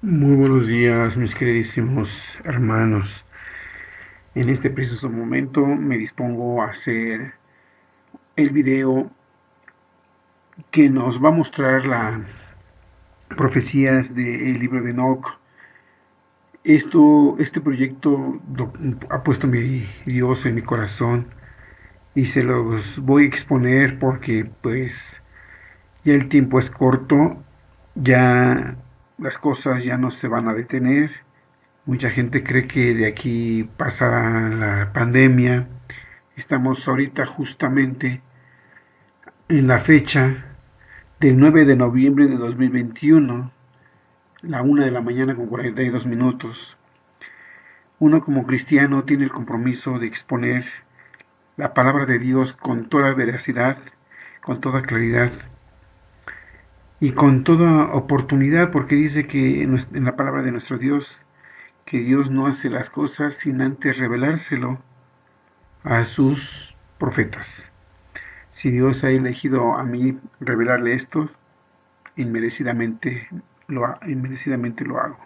Muy buenos días, mis queridísimos hermanos. En este preciso momento me dispongo a hacer el video que nos va a mostrar las profecías del libro de Enoch. Este proyecto ha puesto mi Dios en mi corazón y se los voy a exponer porque pues ya el tiempo es corto, ya las cosas ya no se van a detener. Mucha gente cree que de aquí pasará la pandemia. Estamos ahorita justamente en la fecha del 9 de noviembre de 2021, la 1 de la mañana con 42 minutos. Uno como cristiano tiene el compromiso de exponer la palabra de Dios con toda veracidad, con toda claridad y con toda oportunidad, porque dice que en la palabra de nuestro Dios, que Dios no hace las cosas sin antes revelárselo a sus profetas. Si Dios ha elegido a mí revelarle esto, inmerecidamente lo hago.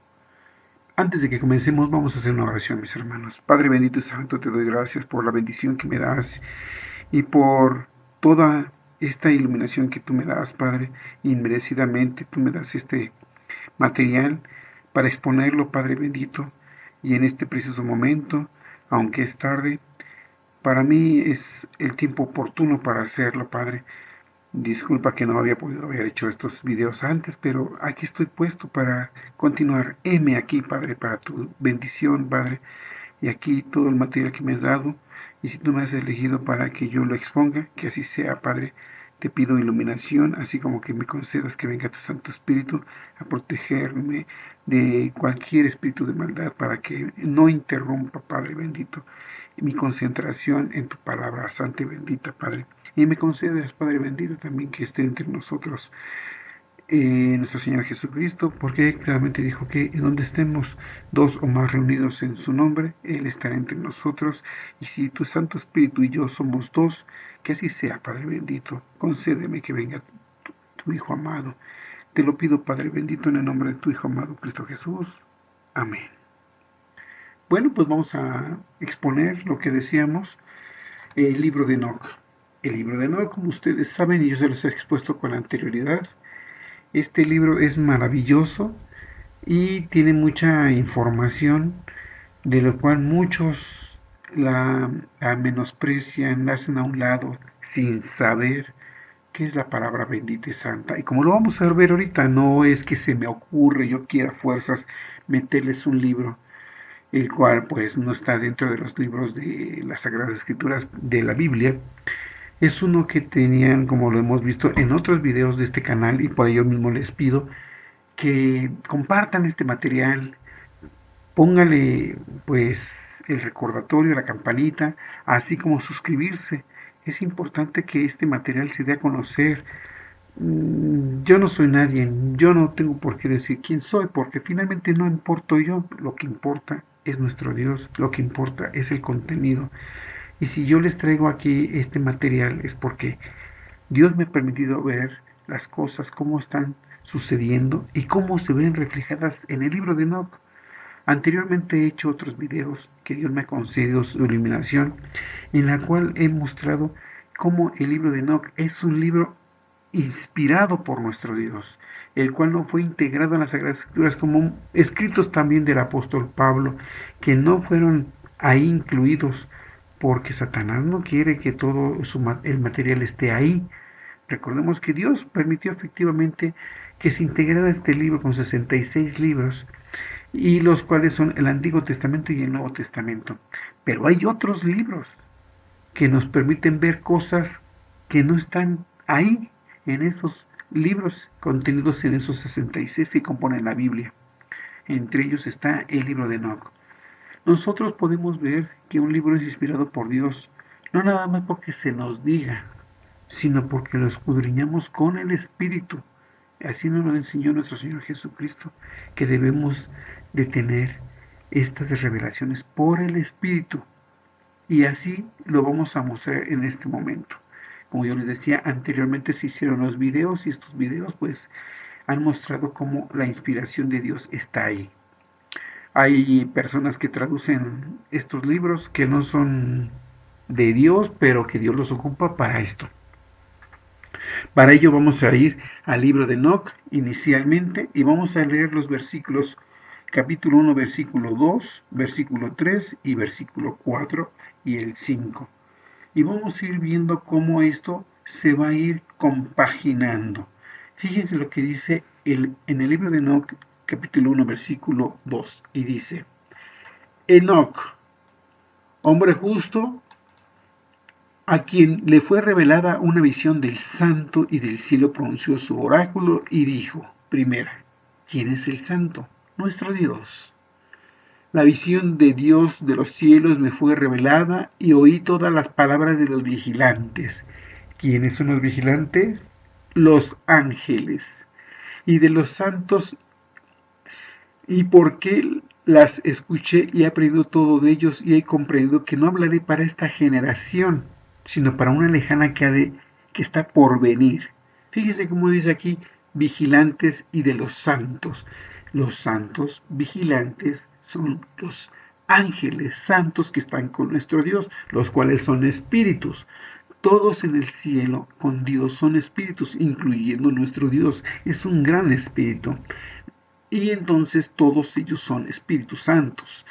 Antes de que comencemos, vamos a hacer una oración, mis hermanos. Padre bendito y santo, te doy gracias por la bendición que me das y por toda esta iluminación que tú me das, Padre. Inmerecidamente tú me das este material para exponerlo, Padre bendito. Y en este preciso momento, aunque es tarde, para mí es el tiempo oportuno para hacerlo, Padre. Disculpa que no había podido haber hecho estos videos antes, pero aquí estoy puesto para continuar. Heme aquí, Padre, para tu bendición, Padre. Y aquí todo el material que me has dado. Y si tú me has elegido para que yo lo exponga, que así sea, Padre. Te pido iluminación, así como que me concedas que venga tu Santo Espíritu a protegerme de cualquier espíritu de maldad para que no interrumpa, Padre bendito, mi concentración en tu palabra santa y bendita, Padre. Y me concedas, Padre bendito, también que esté entre nosotros nuestro Señor Jesucristo, porque claramente dijo que donde estemos dos o más reunidos en su nombre, Él estará entre nosotros. Y si tu Santo Espíritu y yo somos dos, que así sea, Padre bendito. Concédeme que venga tu Hijo amado. Te lo pido, Padre bendito, en el nombre de tu Hijo amado, Cristo Jesús. Amén. Bueno, pues vamos a exponer lo que decíamos, el libro de Enoch. El libro de Enoch, como ustedes saben, y yo se los he expuesto con anterioridad, este libro es maravilloso y tiene mucha información, de lo cual muchos la menosprecian, la hacen a un lado sin saber qué es la palabra bendita y santa. Y como lo vamos a ver ahorita, no es que se me ocurre, yo quiera fuerzas meterles un libro, el cual pues no está dentro de los libros de las Sagradas Escrituras de la Biblia. Es uno que tenían, como lo hemos visto en otros videos de este canal, y por ello mismo les pido que compartan este material, póngale pues el recordatorio, la campanita, así como suscribirse. Es importante que este material se dé a conocer. Yo no soy nadie, yo no tengo por qué decir quién soy, porque finalmente no importo yo, lo que importa es nuestro Dios, lo que importa es el contenido. Y si yo les traigo aquí este material es porque Dios me ha permitido ver las cosas, cómo están sucediendo y cómo se ven reflejadas en el libro de Enoch. Anteriormente he hecho otros videos que Dios me ha concedido su iluminación, en la cual he mostrado cómo el libro de Enoch es un libro inspirado por nuestro Dios, el cual no fue integrado en las Sagradas Escrituras, como escritos también del apóstol Pablo, que no fueron ahí incluidos, porque Satanás no quiere que todo el material esté ahí. Recordemos que Dios permitió efectivamente que se integrara este libro con 66 libros, y los cuales son el Antiguo Testamento y el Nuevo Testamento. Pero hay otros libros que nos permiten ver cosas que no están ahí, en esos libros contenidos en esos 66 que componen la Biblia. Entre ellos está el libro de Enoch. Nosotros podemos ver que un libro es inspirado por Dios, no nada más porque se nos diga, sino porque lo escudriñamos con el Espíritu. Así nos lo enseñó nuestro Señor Jesucristo, que debemos de tener estas revelaciones por el Espíritu. Y así lo vamos a mostrar en este momento. Como yo les decía, anteriormente se hicieron los videos y estos videos pues han mostrado cómo la inspiración de Dios está ahí. Hay personas que traducen estos libros que no son de Dios, pero que Dios los ocupa para esto. Para ello vamos a ir al libro de Enoc inicialmente y vamos a leer los versículos, capítulo 1, versículo 2, versículo 3 y versículo 4 y el 5. Y vamos a ir viendo cómo esto se va a ir compaginando. Fíjense lo que dice en el libro de Enoc, capítulo 1, versículo 2, y dice: Enoc, hombre justo, a quien le fue revelada una visión del santo y del cielo, pronunció su oráculo y dijo: primera, ¿quién es el santo? Nuestro Dios. La visión de Dios de los cielos me fue revelada y oí todas las palabras de los vigilantes. ¿Quiénes son los vigilantes? Los ángeles. Y de los santos. ¿Y por qué las escuché y he aprendido todo de ellos y he comprendido que no hablaré para esta generación, sino para una lejana que está por venir? Fíjese cómo dice aquí, vigilantes y de los santos. Los santos vigilantes son los ángeles santos que están con nuestro Dios, los cuales son espíritus. Todos en el cielo con Dios son espíritus, incluyendo nuestro Dios. Es un gran espíritu. Y entonces todos ellos son Espíritus Santos.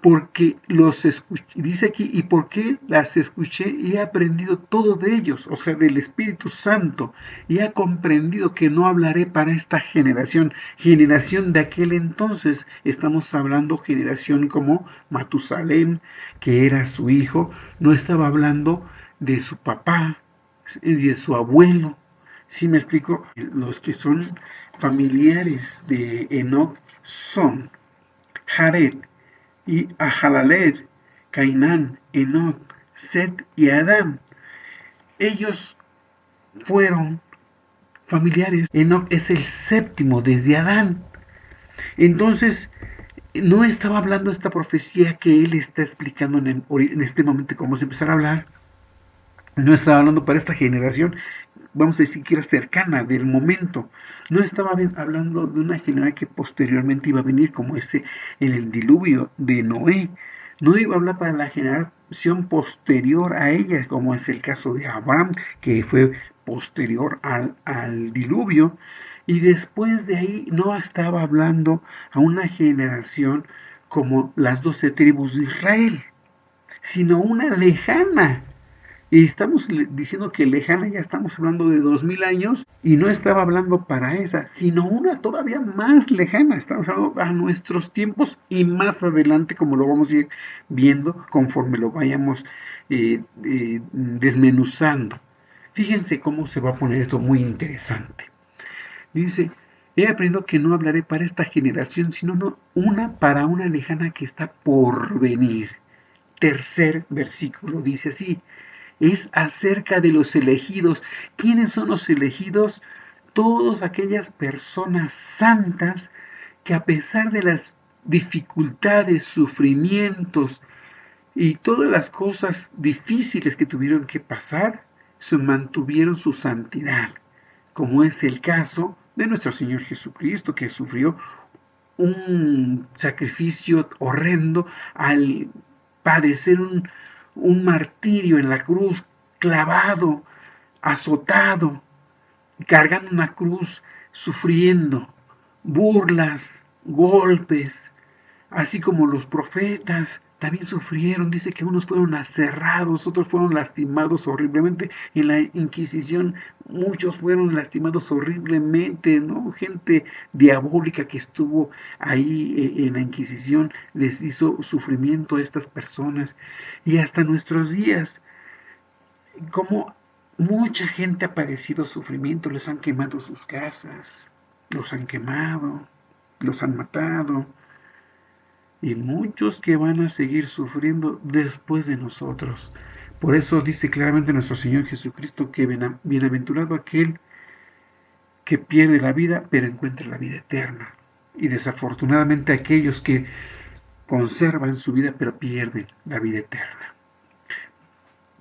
Porque los escuché, dice aquí, y porque las escuché y he aprendido todo de ellos, o sea, del Espíritu Santo, y he comprendido que no hablaré para esta generación de aquel entonces. Estamos hablando generación como Matusalén, que era su hijo, no estaba hablando de su papá, de su abuelo. ¿Sí me explico? Los que son familiares de Enoc son Jared y Ahalalel, Cainán, Enoc, Set y Adán. Ellos fueron familiares. Enoc es el séptimo desde Adán. Entonces, no estaba hablando esta profecía que él está explicando en este momento, como vamos a empezar a hablar. No estaba hablando para esta generación, vamos a decir que era cercana del momento. No estaba hablando de una generación que posteriormente iba a venir, como ese en el diluvio de Noé. No iba a hablar para la generación posterior a ella, como es el caso de Abraham, que fue posterior al diluvio. Y después de ahí no estaba hablando a una generación como las 12 tribus de Israel, sino una lejana. Y estamos diciendo que lejana, ya estamos hablando de 2000 años, y no estaba hablando para esa, sino una todavía más lejana. Estamos hablando a nuestros tiempos y más adelante, como lo vamos a ir viendo conforme lo vayamos desmenuzando. Fíjense cómo se va a poner esto muy interesante. Dice: he aprendido que no hablaré para esta generación, sino una para una lejana que está por venir. Tercer versículo dice así: es acerca de los elegidos. ¿Quiénes son los elegidos? Todas aquellas personas santas que, a pesar de las dificultades, sufrimientos y todas las cosas difíciles que tuvieron que pasar, se mantuvieron su santidad, como es el caso de nuestro Señor Jesucristo, que sufrió un sacrificio horrendo al padecer un martirio en la cruz, clavado, azotado, cargando una cruz, sufriendo burlas, golpes, así como los profetas también sufrieron. Dice que unos fueron aserrados, otros fueron lastimados horriblemente. En la Inquisición muchos fueron lastimados horriblemente, ¿no? Gente diabólica que estuvo ahí en la Inquisición les hizo sufrimiento a estas personas. Y hasta nuestros días, como mucha gente ha padecido sufrimiento, les han quemado sus casas, los han quemado, los han matado, y muchos que van a seguir sufriendo después de nosotros. Por eso dice claramente nuestro Señor Jesucristo que bienaventurado aquel que pierde la vida, pero encuentra la vida eterna. Y desafortunadamente aquellos que conservan su vida, pero pierden la vida eterna.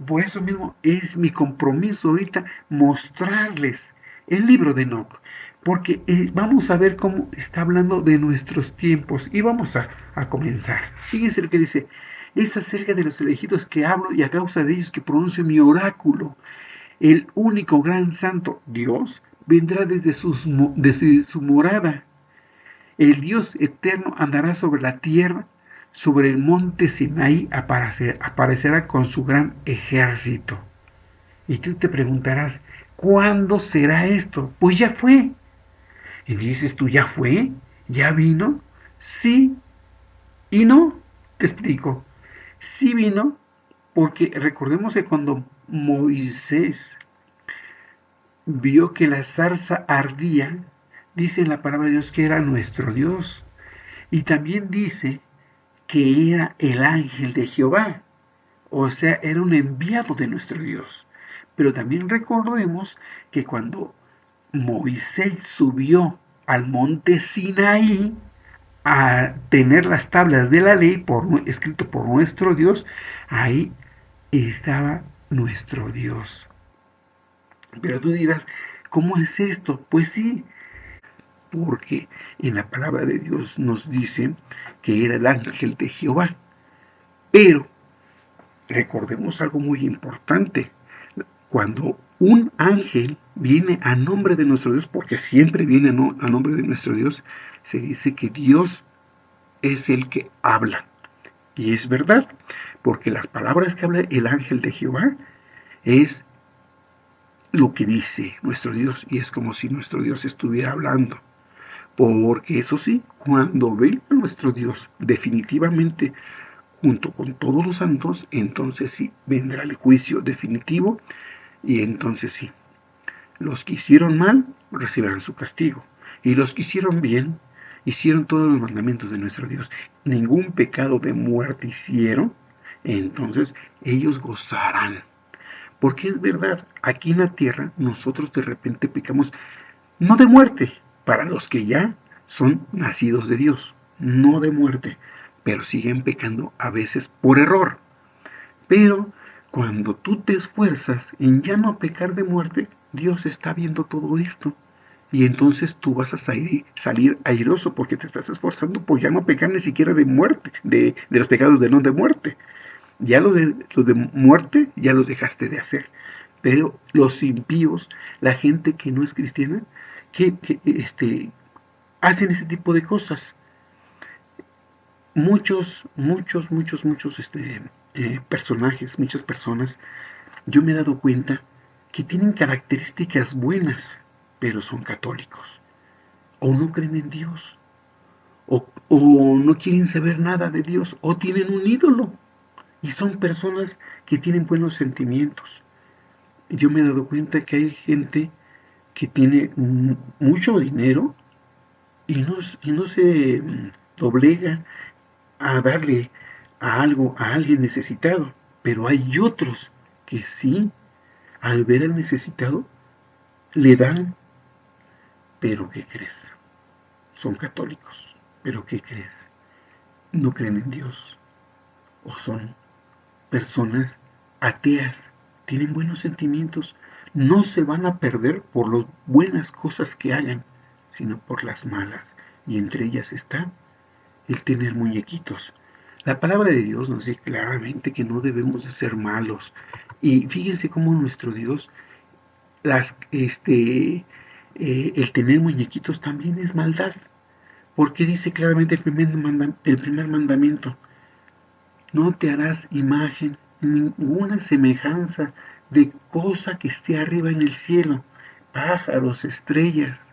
Por eso mismo es mi compromiso ahorita mostrarles el libro de Enoc, porque vamos a ver cómo está hablando de nuestros tiempos y vamos a comenzar. Fíjense lo que dice, es acerca de los elegidos que hablo y a causa de ellos que pronuncio mi oráculo. El único gran santo, Dios, vendrá desde su morada. El Dios eterno andará sobre la tierra, sobre el monte Sinaí aparecerá con su gran ejército. Y tú te preguntarás, ¿cuándo será esto? Pues ya fue. Y dices tú, ¿ya fue? ¿Ya vino? Sí y no. Te explico. Sí vino porque recordemos que cuando Moisés vio que la zarza ardía, dice en la palabra de Dios que era nuestro Dios. Y también dice que era el ángel de Jehová. O sea, era un enviado de nuestro Dios. Pero también recordemos que cuando Moisés subió al monte Sinaí a tener las tablas de la ley escrito por nuestro Dios, ahí estaba nuestro Dios. Pero tú dirás, ¿cómo es esto? Pues sí, porque en la palabra de Dios nos dice que era el ángel de Jehová. Pero recordemos algo muy importante. Cuando un ángel viene a nombre de nuestro Dios, porque siempre viene a nombre de nuestro Dios, se dice que Dios es el que habla. Y es verdad, porque las palabras que habla el ángel de Jehová es lo que dice nuestro Dios, y es como si nuestro Dios estuviera hablando. Porque eso sí, cuando venga nuestro Dios definitivamente junto con todos los santos, entonces sí vendrá el juicio definitivo, y entonces sí, los que hicieron mal recibirán su castigo, y los que hicieron bien hicieron todos los mandamientos de nuestro Dios, ningún pecado de muerte hicieron, entonces ellos gozarán. Porque es verdad, aquí en la tierra nosotros de repente pecamos, no de muerte, para los que ya son nacidos de Dios, no de muerte, pero siguen pecando a veces por error. Pero cuando tú te esfuerzas en ya no pecar de muerte, Dios está viendo todo esto. Y entonces tú vas a salir airoso porque te estás esforzando por ya no pecar ni siquiera de muerte, de los pecados de no de muerte. Ya lo de muerte ya lo dejaste de hacer. Pero los impíos, la gente que no es cristiana, que hacen ese tipo de cosas. Muchos personajes, muchas personas, yo me he dado cuenta que tienen características buenas, pero son católicos. O no creen en Dios, o no quieren saber nada de Dios, o tienen un ídolo. Y son personas que tienen buenos sentimientos. Yo me he dado cuenta que hay gente que tiene mucho dinero y no se doblega a darle a algo a alguien necesitado. Pero hay otros que sí, al ver al necesitado, le dan. Pero ¿qué crees? Son católicos. Pero ¿qué crees? No creen en Dios. O son personas ateas. Tienen buenos sentimientos. No se van a perder por las buenas cosas que hagan, sino por las malas. Y entre ellas está el tener muñequitos. La palabra de Dios nos dice claramente que no debemos de ser malos. Y fíjense cómo nuestro Dios, el tener muñequitos también es maldad. Porque dice claramente el primer mandamiento, no te harás imagen, ninguna semejanza de cosa que esté arriba en el cielo, pájaros, estrellas,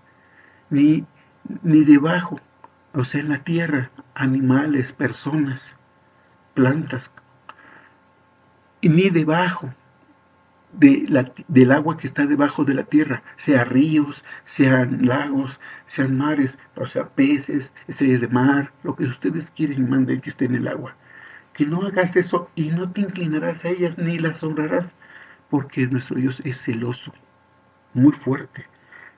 ni, ni debajo, o sea, en la tierra, animales, personas, plantas, y ni debajo del agua que está debajo de la tierra, sea ríos, sean lagos, sean mares, o sea, peces, estrellas de mar, lo que ustedes quieren y manden que esté en el agua. Que no hagas eso y no te inclinarás a ellas ni las honrarás, porque nuestro Dios es celoso, muy fuerte.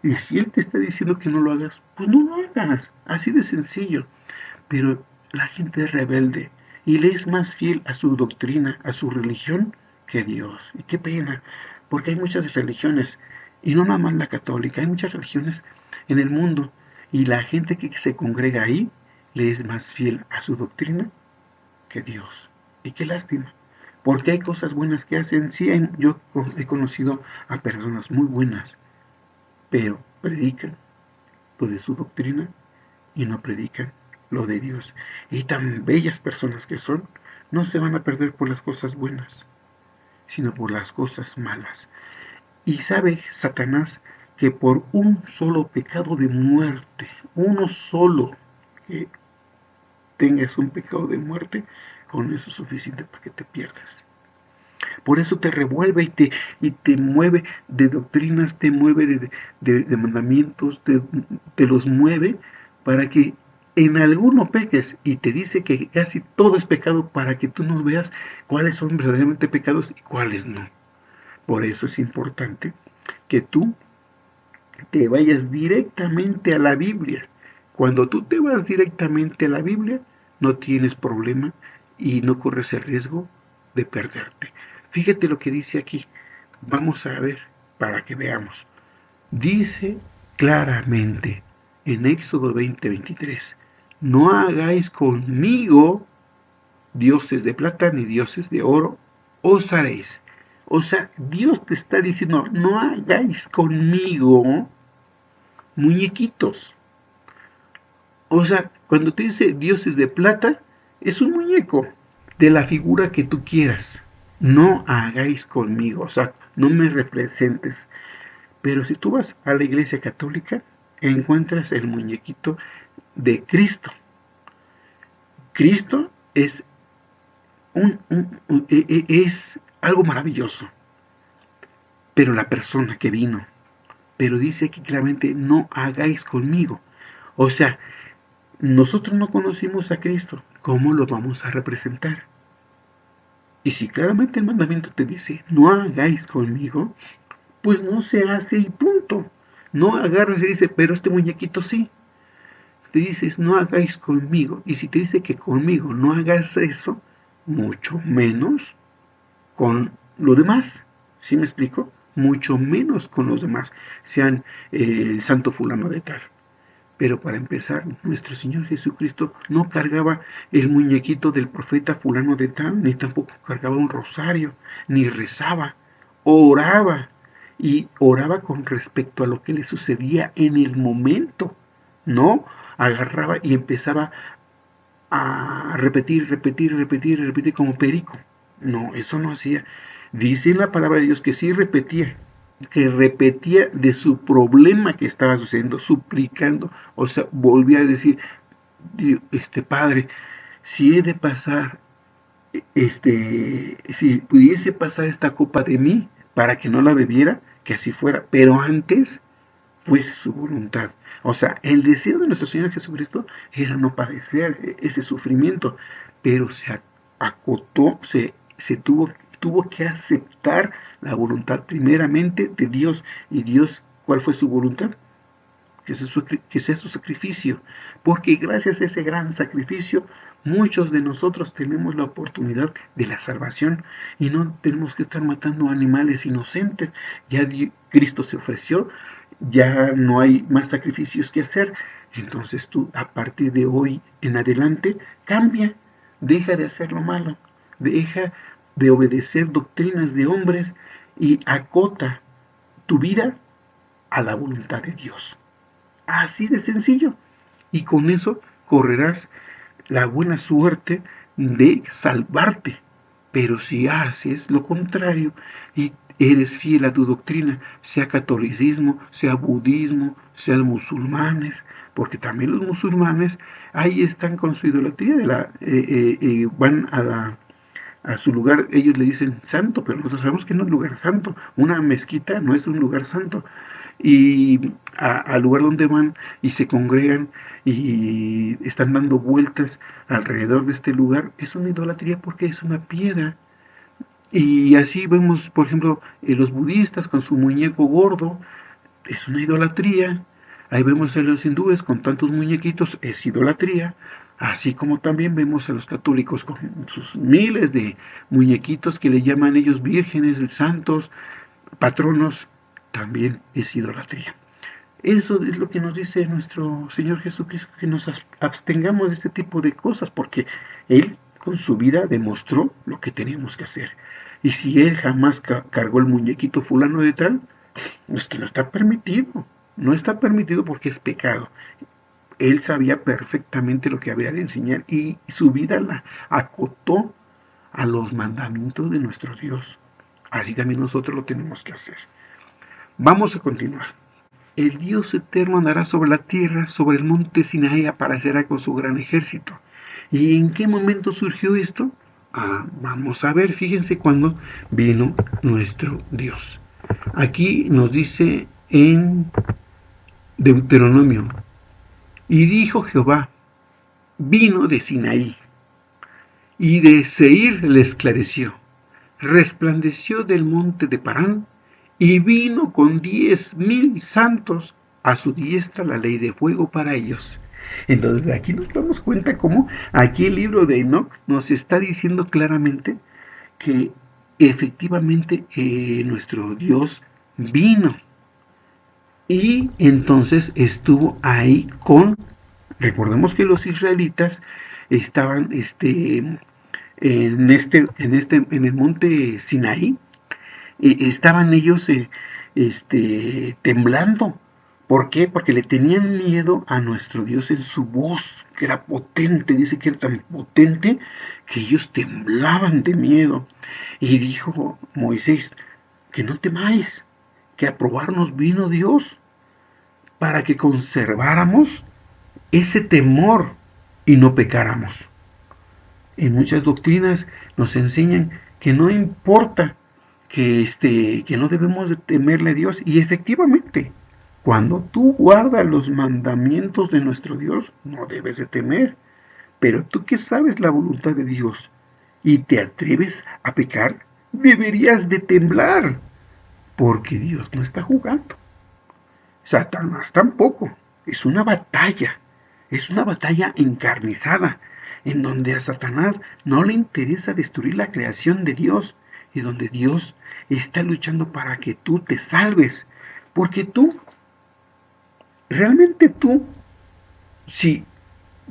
Y si Él te está diciendo que no lo hagas, pues no lo hagas, así de sencillo. Pero la gente es rebelde y le es más fiel a su doctrina, a su religión, que Dios. Y qué pena, porque hay muchas religiones. Y no nada más la católica, hay muchas religiones en el mundo y la gente que se congrega ahí le es más fiel a su doctrina que Dios. Y qué lástima, porque hay cosas buenas que hacen. Sí, yo he conocido a personas muy buenas, pero predican lo de su doctrina y no predican lo de Dios. Y tan bellas personas que son, no se van a perder por las cosas buenas, sino por las cosas malas. Y sabe Satanás que por un solo pecado de muerte, uno solo, que tengas un pecado de muerte, con eso es suficiente para que te pierdas. Por eso te revuelve y te mueve de doctrinas, te mueve de mandamientos, te los mueve para que en alguno peques, y te dice que casi todo es pecado para que tú no veas cuáles son verdaderamente pecados y cuáles no. Por eso es importante que tú te vayas directamente a la Biblia. Cuando tú te vas directamente a la Biblia, no tienes problema y no corres el riesgo de perderte. Fíjate lo que dice aquí. Vamos a ver para que veamos. Dice claramente en Éxodo 20:23, no hagáis conmigo dioses de plata ni dioses de oro, os haréis. O sea, Dios te está diciendo, no hagáis conmigo muñequitos. O sea, cuando te dice dioses de plata, es un muñeco de la figura que tú quieras. No hagáis conmigo, o sea, no me representes. Pero si tú vas a la iglesia católica, encuentras el muñequito de Cristo. Cristo es, es algo maravilloso, pero la persona que vino. Pero dice aquí claramente, no hagáis conmigo. O sea, nosotros no conocimos a Cristo, ¿cómo lo vamos a representar? Y si claramente el mandamiento te dice, no hagáis conmigo, pues no se hace y punto. No agarras y dice, pero este muñequito sí. Te dices, no hagáis conmigo. Y si te dice que conmigo no hagas eso, mucho menos con lo demás. ¿Sí me explico? Mucho menos con los demás, sean el santo fulano de tal. Pero para empezar, nuestro Señor Jesucristo no cargaba el muñequito del profeta fulano de tal, ni tampoco cargaba un rosario, ni rezaba, oraba. Y oraba con respecto a lo que le sucedía en el momento. No agarraba y empezaba a repetir, repetir, repetir, repetir como perico. No, eso no hacía. Dice en la palabra de Dios que repetía de su problema que estaba sucediendo, suplicando, o sea, volvía a decir, Padre, si he de pasar, si pudiese pasar esta copa de mí para que no la bebiera, que así fuera, pero antes fuese su voluntad. O sea, el deseo de nuestro Señor Jesucristo era no padecer ese sufrimiento, pero se acotó, tuvo que aceptar la voluntad primeramente de Dios. Y Dios, ¿cuál fue su voluntad? Que sea su sacrificio, porque gracias a ese gran sacrificio, muchos de nosotros tenemos la oportunidad de la salvación y no tenemos que estar matando animales inocentes. Ya Cristo se ofreció, ya no hay más sacrificios que hacer. Entonces tú, a partir de hoy en adelante, cambia, deja de hacer lo malo, deja de obedecer doctrinas de hombres y acota tu vida a la voluntad de Dios. Así de sencillo. Y con eso correrás la buena suerte de salvarte. Pero si haces lo contrario y eres fiel a tu doctrina, sea catolicismo, sea budismo, sean musulmanes, porque también los musulmanes ahí están con su idolatría, van a su lugar, ellos le dicen santo, pero nosotros sabemos que no es lugar santo. Una mezquita no es un lugar santo. Y al lugar donde van y se congregan y están dando vueltas alrededor de este lugar, es una idolatría porque es una piedra. Y así vemos, por ejemplo, los budistas con su muñeco gordo, es una idolatría. Ahí vemos a los hindúes con tantos muñequitos, es idolatría. Así como también vemos a los católicos con sus miles de muñequitos que le llaman ellos vírgenes, santos, patronos. también es idolatría. Eso es lo que nos dice nuestro Señor Jesucristo, que nos abstengamos de este tipo de cosas, porque Él con su vida demostró lo que teníamos que hacer. Y si Él jamás cargó el muñequito fulano de tal, es que no está permitido. No está permitido porque es pecado. Él sabía perfectamente lo que había de enseñar y su vida la acotó a los mandamientos de nuestro Dios. Así también nosotros lo tenemos que hacer. Vamos a continuar. El Dios eterno andará sobre la tierra, sobre el monte Sinaí aparecerá con su gran ejército. ¿Y en qué momento surgió esto? Vamos a ver, fíjense cuando vino nuestro Dios. Aquí nos dice en Deuteronomio, y dijo Jehová, vino de Sinaí, y de Seir le esclareció, resplandeció del monte de Parán, y vino con 10,000 santos, a su diestra la ley de fuego para ellos. Entonces aquí nos damos cuenta cómo aquí el libro de Enoch nos está diciendo claramente que efectivamente nuestro Dios vino y entonces estuvo ahí recordemos que los israelitas estaban en el monte Sinaí, estaban ellos temblando. ¿Por qué? Porque le tenían miedo a nuestro Dios en su voz, que era potente, dice que era tan potente que ellos temblaban de miedo. Y dijo Moisés, que no temáis, que a probarnos vino Dios para que conserváramos ese temor y no pecáramos. En muchas doctrinas nos enseñan que no importa, que no debemos de temerle a Dios, y efectivamente, cuando tú guardas los mandamientos de nuestro Dios, no debes de temer. Pero tú que sabes la voluntad de Dios y te atreves a pecar, deberías de temblar, porque Dios no está jugando. Satanás tampoco. Es una batalla encarnizada, en donde a Satanás no le interesa destruir la creación de Dios, y donde Dios está luchando para que tú te salves. Porque realmente si,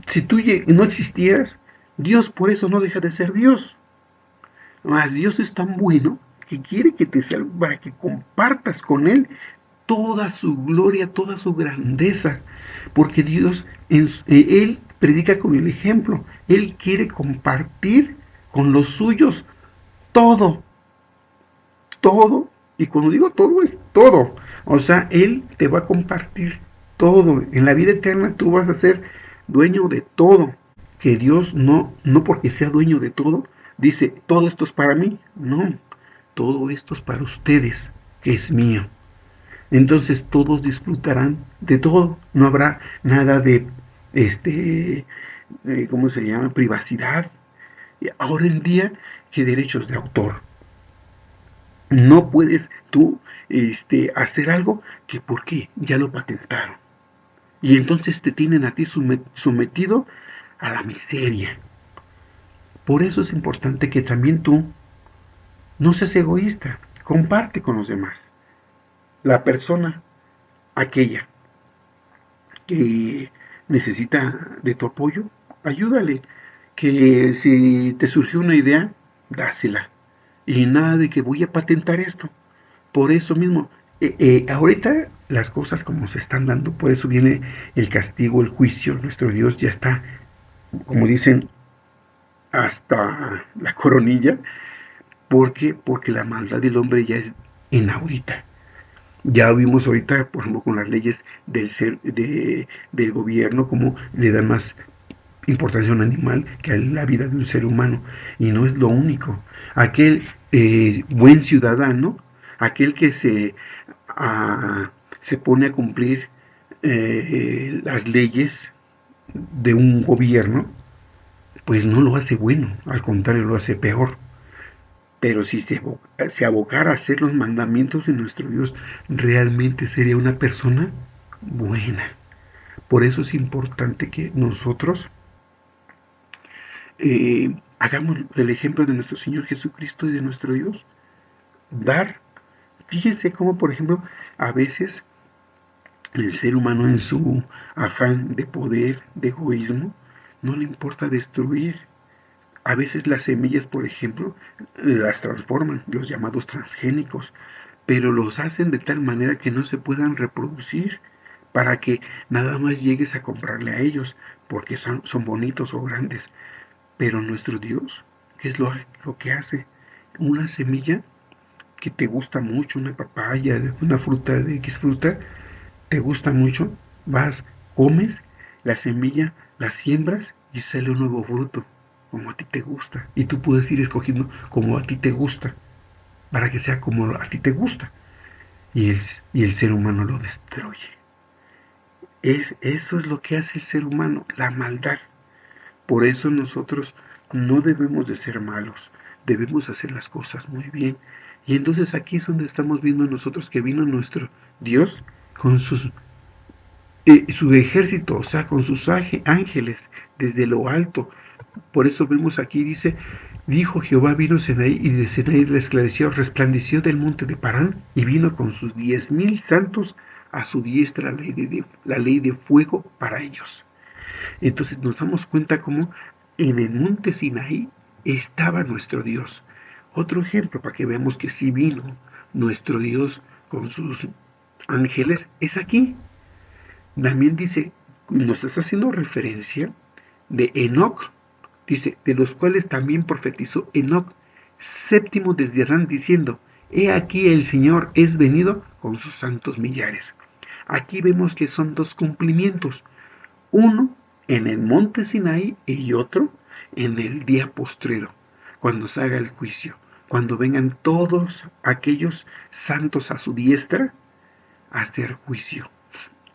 si tú no existieras, Dios por eso no deja de ser Dios. Mas Dios es tan bueno que quiere que te salves para que compartas con Él toda su gloria, toda su grandeza, porque Dios, Él predica con el ejemplo, Él quiere compartir con los suyos todo, todo, y cuando digo todo es todo, o sea, Él te va a compartir todo, en la vida eterna tú vas a ser dueño de todo, que Dios no porque sea dueño de todo, dice, todo esto es para mí, no, todo esto es para ustedes, que es mío. Entonces todos disfrutarán de todo. No habrá nada de, ¿cómo se llama? Privacidad. Ahora en día, ¿qué derechos de autor? No puedes tú hacer algo que porque ya lo patentaron. Y entonces te tienen a ti sometido a la miseria. Por eso es importante que también tú no seas egoísta. Comparte con los demás. La persona, aquella que necesita de tu apoyo, ayúdale. Que si te surgió una idea, dásela. Y nada de que voy a patentar esto. Por eso mismo, ahorita las cosas como se están dando, por eso viene el castigo, el juicio. Nuestro Dios ya está, como dicen, hasta la coronilla. ¿Por qué? Porque la maldad del hombre ya es inaudita. Ya vimos ahorita, por ejemplo, con las leyes del gobierno, cómo le dan más importancia a un animal que a la vida de un ser humano. Y no es lo único. Aquel buen ciudadano, aquel que se pone a cumplir las leyes de un gobierno, pues no lo hace bueno, al contrario, lo hace peor. Pero si se abocara a hacer los mandamientos de nuestro Dios, realmente sería una persona buena. Por eso es importante que nosotros hagamos el ejemplo de nuestro Señor Jesucristo y de nuestro Dios. Dar Fíjense cómo, por ejemplo, a veces el ser humano en su afán de poder, de egoísmo, no le importa destruir. A veces las semillas, por ejemplo, las transforman, los llamados transgénicos, pero los hacen de tal manera que no se puedan reproducir para que nada más llegues a comprarle a ellos, porque son bonitos o grandes. Pero nuestro Dios, ¿qué es lo que hace? Una semilla que te gusta mucho, una papaya, una fruta de X fruta, te gusta mucho, vas, comes la semilla, la siembras y sale un nuevo fruto, como a ti te gusta. Y tú puedes ir escogiendo como a ti te gusta, para que sea como a ti te gusta. Y el ser humano lo destruye. Eso es lo que hace el ser humano, la maldad. Por eso nosotros no debemos de ser malos, debemos hacer las cosas muy bien. Y entonces aquí es donde estamos viendo nosotros que vino nuestro Dios con su ejército, o sea, con sus ángeles desde lo alto. Por eso vemos aquí, dice, dijo Jehová, vino Sinaí, y de Sinaí resplandeció del monte de Parán, y vino con sus 10,000 santos a su diestra la ley de fuego para ellos. Entonces nos damos cuenta cómo en el monte Sinaí estaba nuestro Dios. Otro ejemplo para que veamos que sí vino nuestro Dios con sus ángeles es aquí. También dice, nos está haciendo referencia de Enoc, dice, de los cuales también profetizó Enoc, séptimo desde Adán, diciendo, he aquí el Señor es venido con sus santos millares. Aquí vemos que son dos cumplimientos, uno en el monte Sinaí y otro en el día postrero, cuando se haga el juicio, cuando vengan todos aquellos santos a su diestra a hacer juicio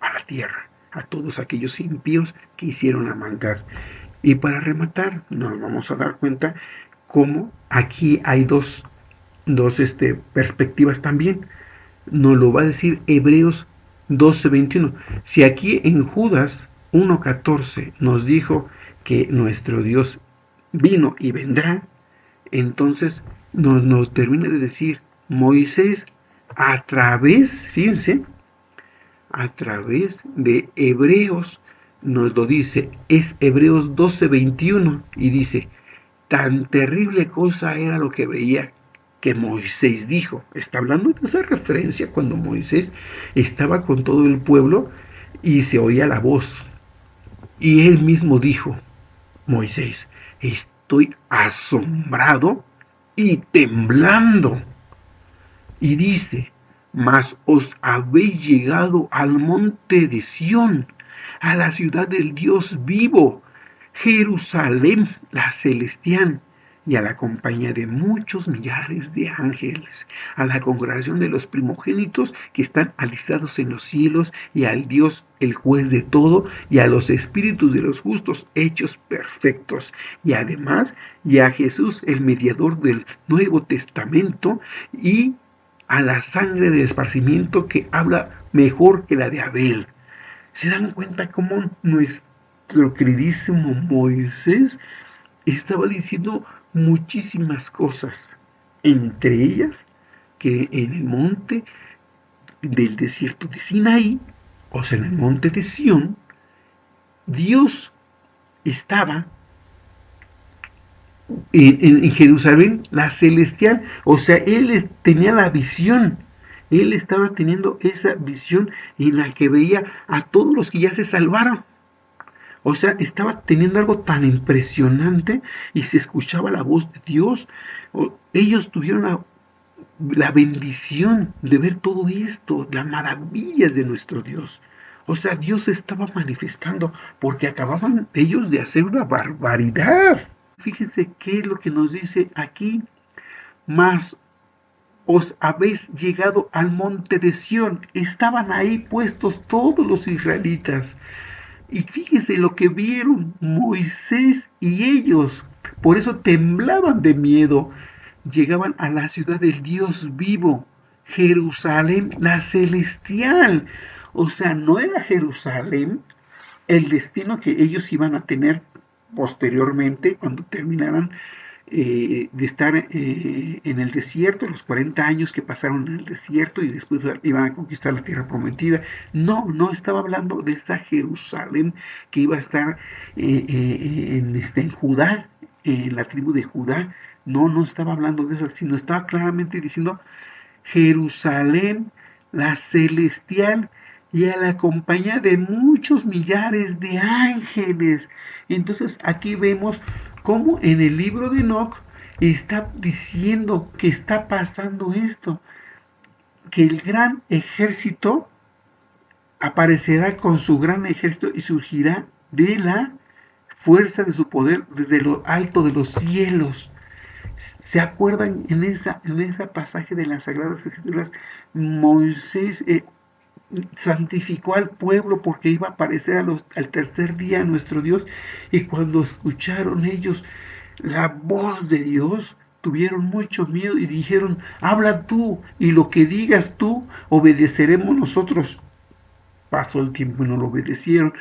a la tierra, a todos aquellos impíos que hicieron la maldad. Y para rematar, nos vamos a dar cuenta cómo aquí hay dos perspectivas también. Nos lo va a decir Hebreos 12:21. Si aquí en Judas 1:14 nos dijo que nuestro Dios vino y vendrá, entonces nos termina de decir Moisés a través, fíjense, a través de Hebreos, nos lo dice, es Hebreos 12:21, y dice, tan terrible cosa era lo que veía que Moisés dijo. Está hablando de esa referencia cuando Moisés estaba con todo el pueblo y se oía la voz. Y él mismo dijo, Moisés, estoy asombrado y temblando. Y dice, mas os habéis llegado al monte de Sión, a la ciudad del Dios vivo, Jerusalén la celestial, y a la compañía de muchos millares de ángeles, a la congregación de los primogénitos que están alistados en los cielos, y al Dios el juez de todo, y a los espíritus de los justos hechos perfectos, y además, y a Jesús el mediador del Nuevo Testamento, y a la sangre de esparcimiento que habla mejor que la de Abel. ¿Se dan cuenta cómo nuestro queridísimo Moisés estaba diciendo muchísimas cosas? Entre ellas, que en el monte del desierto de Sinaí, o sea, en el monte de Sión, Dios estaba en Jerusalén, la celestial, o sea, él tenía la visión, él estaba teniendo esa visión en la que veía a todos los que ya se salvaron, o sea, estaba teniendo algo tan impresionante y se escuchaba la voz de Dios. Ellos tuvieron la bendición de ver todo esto, las maravillas de nuestro Dios. O sea, Dios se estaba manifestando porque acababan ellos de hacer una barbaridad. Fíjense qué es lo que nos dice aquí. Mas os habéis llegado al monte de Sión. Estaban ahí puestos todos los israelitas. Y fíjense lo que vieron Moisés y ellos. Por eso temblaban de miedo. Llegaban a la ciudad del Dios vivo, Jerusalén, la celestial. O sea, no era Jerusalén el destino que ellos iban a tener posteriormente cuando terminaran de estar en el desierto, los 40 años que pasaron en el desierto y después iban a conquistar la tierra prometida. No, no estaba hablando de esa Jerusalén que iba a estar en Judá, en la tribu de Judá. No, no estaba hablando de eso, sino estaba claramente diciendo Jerusalén, la celestial, y a la compañía de muchos millares de ángeles. Entonces aquí vemos cómo en el libro de Enoc está diciendo que está pasando esto, que el gran ejército aparecerá con su gran ejército y surgirá de la fuerza de su poder desde lo alto de los cielos. ¿Se acuerdan en esa pasaje de las Sagradas Escrituras? Moisés santificó al pueblo porque iba a aparecer al tercer día nuestro Dios, y cuando escucharon ellos la voz de Dios, tuvieron mucho miedo y dijeron, habla tú y lo que digas tú obedeceremos nosotros. Pasó el tiempo y no lo obedecieron,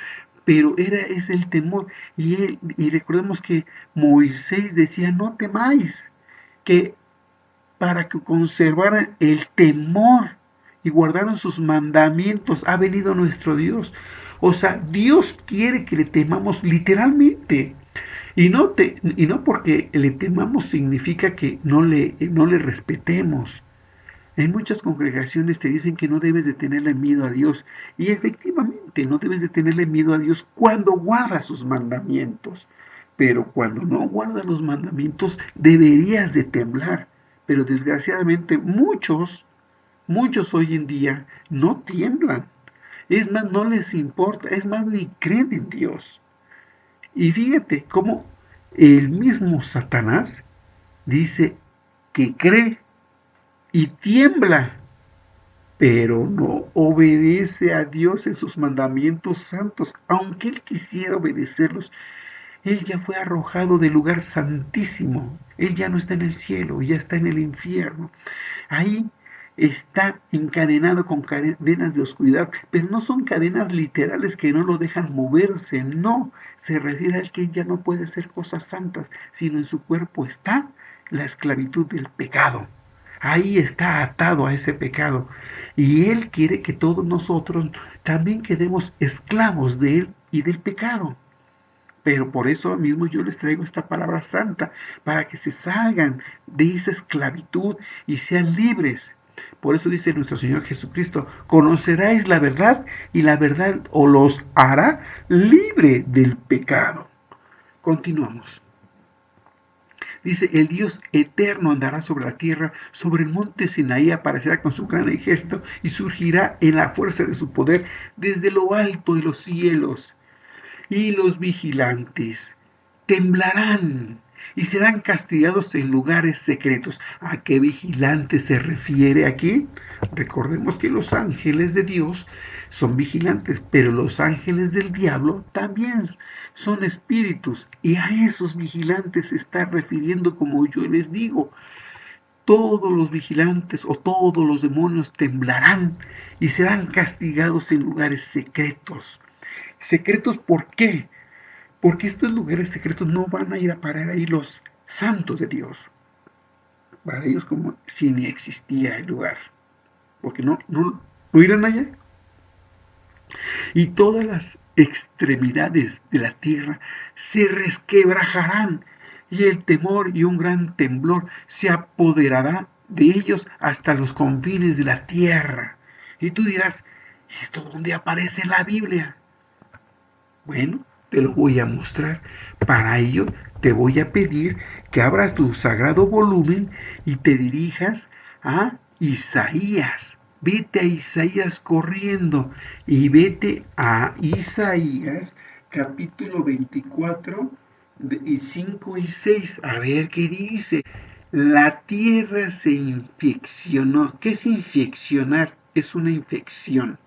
pero es el temor. Y recordemos que Moisés decía, no temáis, que para que conservaran el temor y guardaran sus mandamientos, ha venido nuestro Dios. O sea, Dios quiere que le temamos literalmente. Y no porque le temamos significa que no le respetemos. En muchas congregaciones te dicen que no debes de tenerle miedo a Dios. Y efectivamente, no debes de tenerle miedo a Dios cuando guarda sus mandamientos. Pero cuando no guarda los mandamientos, deberías de temblar. Pero desgraciadamente muchos hoy en día no tiemblan. Es más, no les importa, es más, ni creen en Dios. Y fíjate cómo el mismo Satanás dice que cree y tiembla, pero no obedece a Dios en sus mandamientos santos. Aunque él quisiera obedecerlos, él ya fue arrojado del lugar santísimo. Él ya no está en el cielo, ya está en el infierno. Ahí está encadenado con cadenas de oscuridad, pero no son cadenas literales que no lo dejan moverse, no, se refiere al que él ya no puede hacer cosas santas, sino en su cuerpo está la esclavitud del pecado. Ahí está atado a ese pecado. Y Él quiere que todos nosotros también quedemos esclavos de Él y del pecado. Pero por eso mismo yo les traigo esta palabra santa, para que se salgan de esa esclavitud y sean libres. Por eso dice nuestro Señor Jesucristo, conoceráis la verdad y la verdad os los hará libre del pecado. Continuamos. Dice, el Dios eterno andará sobre la tierra, sobre el monte Sinaí aparecerá con su gran ejército y surgirá en la fuerza de su poder desde lo alto de los cielos. Y los vigilantes temblarán y serán castigados en lugares secretos. ¿A qué vigilante se refiere aquí? Recordemos que los ángeles de Dios son vigilantes, pero los ángeles del diablo también son espíritus, y a esos vigilantes se está refiriendo, como yo les digo. Todos los vigilantes o todos los demonios temblarán y serán castigados en lugares secretos. ¿Secretos por qué? Porque estos lugares secretos no van a ir a parar ahí los santos de Dios. Para ellos como si ni existía el lugar. Porque no irán allá. Y todas las extremidades de la tierra se resquebrajarán, y el temor y un gran temblor se apoderará de ellos hasta los confines de la tierra. Y tú dirás, ¿esto dónde aparece en la Biblia? Bueno, te lo voy a mostrar. Para ello te voy a pedir que abras tu sagrado volumen y te dirijas a Isaías. Vete a Isaías corriendo y vete a Isaías capítulo 24 y 5 y 6. A ver qué dice. La tierra se infeccionó. ¿Qué es infeccionar? Es una infección.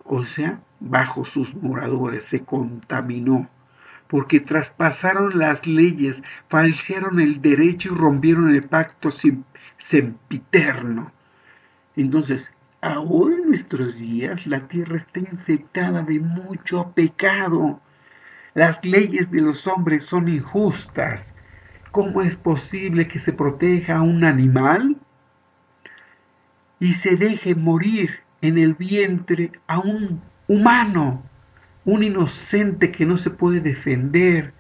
O sea, bajo sus moradores se contaminó, porque traspasaron las leyes, falsearon el derecho y rompieron el pacto sempiterno. Entonces, ahora en nuestros días la tierra está infectada de mucho pecado. Las leyes de los hombres son injustas ¿Cómo es posible que se proteja a un animal y se deje morir en el vientre a un humano, un inocente que no se puede defender?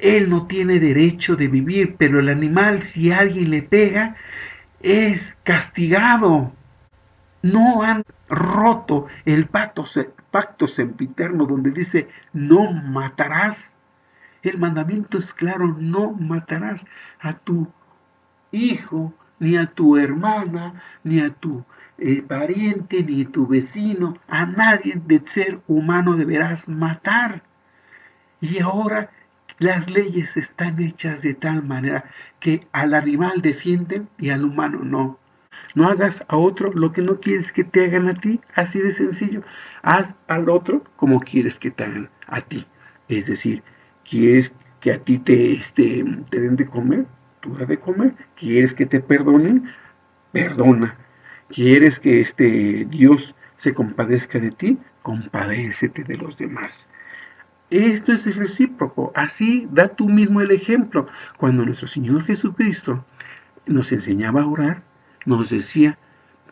Él no tiene derecho de vivir, pero el animal, si alguien le pega, es castigado. No han roto el pacto sempiterno donde dice, no matarás. El mandamiento es claro, no matarás a tu hijo, ni a tu hermana, ni a tu pariente, ni a tu vecino, a nadie de ser humano deberás matar. Y ahora las leyes están hechas de tal manera que al animal defienden y al humano no. No hagas a otro lo que no quieres que te hagan a ti, así de sencillo. Haz al otro como quieres que te hagan a ti. Es decir, quieres que a ti te den de comer, tú das de comer. Quieres que te perdonen, perdona. Quieres que Dios se compadezca de ti, compadécete de los demás. Esto es recíproco. Así da tú mismo el ejemplo. Cuando nuestro Señor Jesucristo nos enseñaba a orar, nos decía,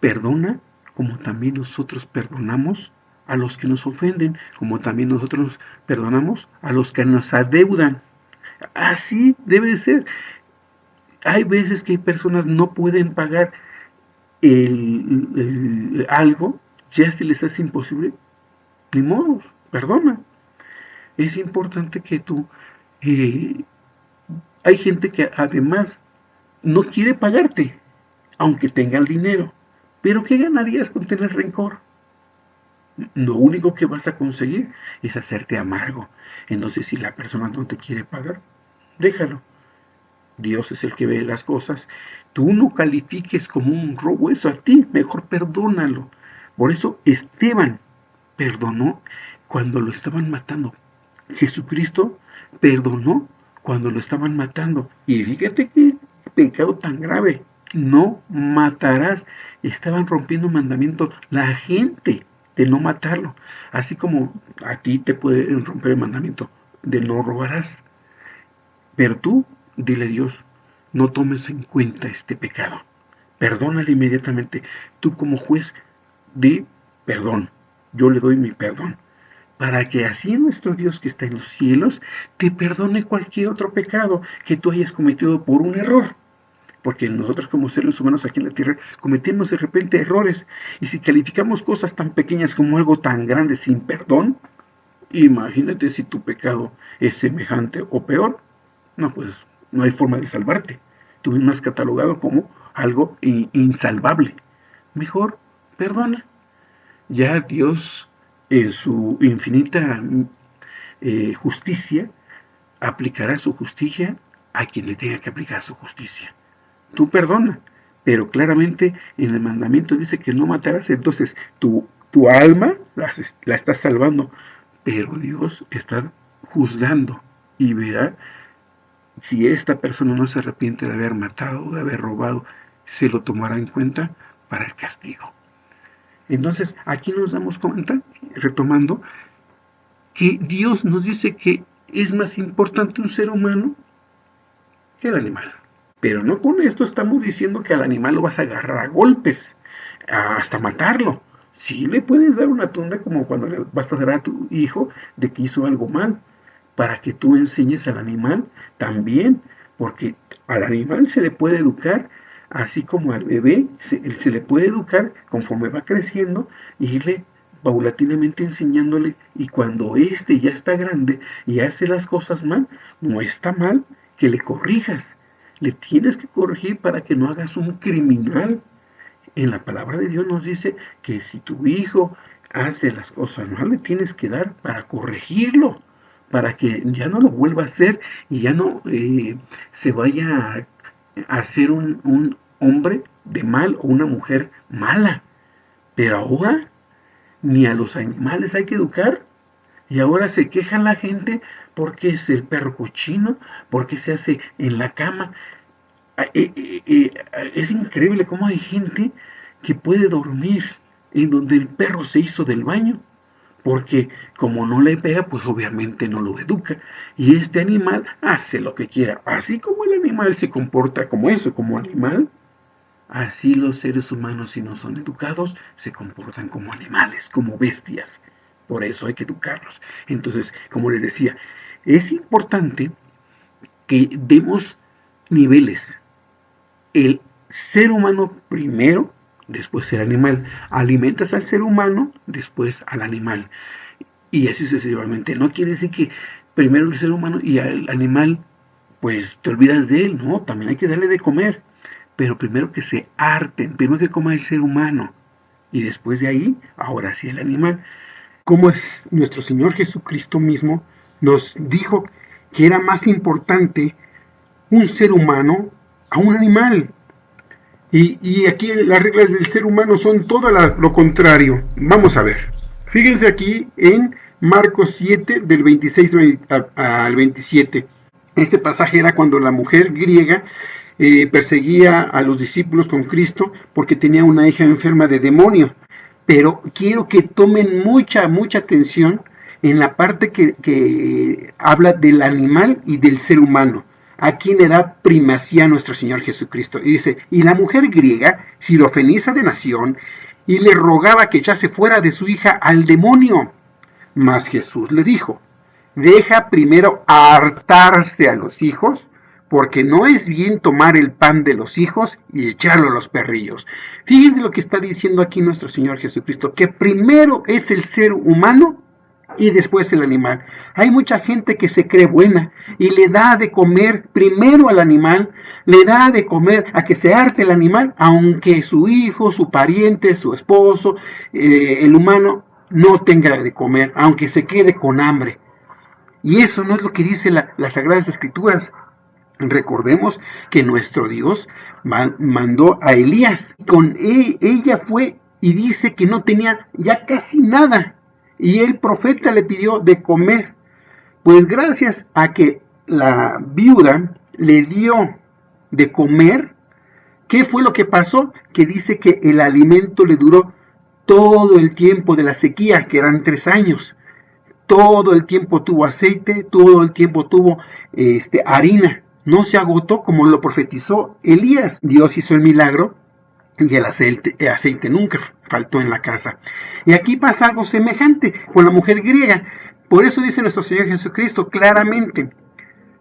perdona como también nosotros perdonamos a los que nos ofenden, como también nosotros perdonamos a los que nos adeudan. Así debe ser. Hay veces que hay personas no pueden pagar algo, ya se les hace imposible, ni modo, perdona. Es importante que tú, eh, hay gente que además no quiere pagarte, aunque tenga el dinero. Pero ¿qué ganarías con tener rencor? Lo único que vas a conseguir es hacerte amargo. Entonces, si la persona no te quiere pagar, déjalo. Dios es el que ve las cosas. Tú no califiques como un robo eso a ti, mejor perdónalo. Por eso Esteban perdonó cuando lo estaban matando. Jesucristo perdonó cuando lo estaban matando. Y fíjate qué pecado tan grave. No matarás. Estaban rompiendo un mandamiento la gente de no matarlo. Así como a ti te pueden romper el mandamiento de no robarás. Pero tú, dile a Dios, no tomes en cuenta este pecado. Perdónale inmediatamente. Tú como juez, di perdón. Yo le doy mi perdón. Para que así nuestro Dios que está en los cielos te perdone cualquier otro pecado que tú hayas cometido por un error. Porque nosotros como seres humanos aquí en la tierra cometemos de repente errores. Y si calificamos cosas tan pequeñas como algo tan grande sin perdón, imagínate si tu pecado es semejante o peor. No, pues no hay forma de salvarte. Tú mismo has catalogado como algo insalvable. Mejor, perdona. Ya Dios, en su infinita justicia, aplicará su justicia a quien le tenga que aplicar su justicia. Tú perdona, pero claramente en el mandamiento dice que no matarás, entonces tu alma la estás salvando, pero Dios está juzgando y verá si esta persona no se arrepiente de haber matado o de haber robado, se lo tomará en cuenta para el castigo. Entonces, aquí nos damos cuenta, retomando, que Dios nos dice que es más importante un ser humano que el animal. Pero no con esto estamos diciendo que al animal lo vas a agarrar a golpes, hasta matarlo. Sí le puedes dar una tunda como cuando le vas a dar a tu hijo de que hizo algo mal, para que tú enseñes al animal también, porque al animal se le puede educar, así como al bebé se le puede educar conforme va creciendo, y irle paulatinamente enseñándole, y cuando ya está grande y hace las cosas mal, no está mal que le corrijas, le tienes que corregir para que no hagas un criminal. En la palabra de Dios nos dice que si tu hijo hace las cosas mal, le tienes que dar para corregirlo, para que ya no lo vuelva a hacer y ya no se vaya a ser un hombre de mal o una mujer mala. Pero ahora ni a los animales hay que educar. Y ahora se queja la gente porque es el perro cochino, porque se hace en la cama. Es increíble cómo hay gente que puede dormir en donde el perro se hizo del baño, porque como no le pega, pues obviamente no lo educa. Y este animal hace lo que quiera. Así como el animal se comporta como eso, como animal, así los seres humanos, si no son educados, se comportan como animales, como bestias. Por eso hay que educarlos. Entonces, como les decía, es importante que demos niveles. El ser humano primero, después el animal. Alimentas al ser humano, después al animal. Y así sucesivamente. No quiere decir que primero el ser humano y al animal, pues te olvidas de él. No, también hay que darle de comer. Pero primero que se harten, primero que coma el ser humano. Y después de ahí, ahora sí el animal. Como es nuestro Señor Jesucristo mismo, nos dijo que era más importante un ser humano a un animal. Y aquí las reglas del ser humano son todo lo contrario. Vamos a ver. Fíjense aquí en Marcos 7, del 26 al 27. Este pasaje era cuando la mujer griega perseguía a los discípulos con Cristo porque tenía una hija enferma de demonio. Pero quiero que tomen mucha atención en la parte que habla del animal y del ser humano. A quien le da primacía a nuestro Señor Jesucristo. Y dice, y la mujer griega, sirofenisa de nación, y le rogaba que echase fuera de su hija al demonio. Mas Jesús le dijo, deja primero hartarse a los hijos, porque no es bien tomar el pan de los hijos y echarlo a los perrillos. Fíjense lo que está diciendo aquí nuestro Señor Jesucristo, que primero es el ser humano y después el animal. Hay mucha gente que se cree buena y le da de comer primero al animal, le da de comer a que se harte el animal, aunque su hijo, su pariente, su esposo, el humano no tenga de comer, aunque se quede con hambre. Y eso no es lo que dice las Sagradas Escrituras. Recordemos que nuestro Dios mandó a Elías. Con ella fue y dice que no tenía ya casi nada. Y el profeta le pidió de comer. Pues gracias a que la viuda le dio de comer, ¿qué fue lo que pasó? Que dice que el alimento le duró todo el tiempo de la sequía, que eran 3 años. Todo el tiempo tuvo aceite, todo el tiempo tuvo harina. No se agotó como lo profetizó Elías. Dios hizo el milagro y el aceite nunca faltó en la casa. Y aquí pasa algo semejante con la mujer griega. Por eso dice nuestro Señor Jesucristo claramente,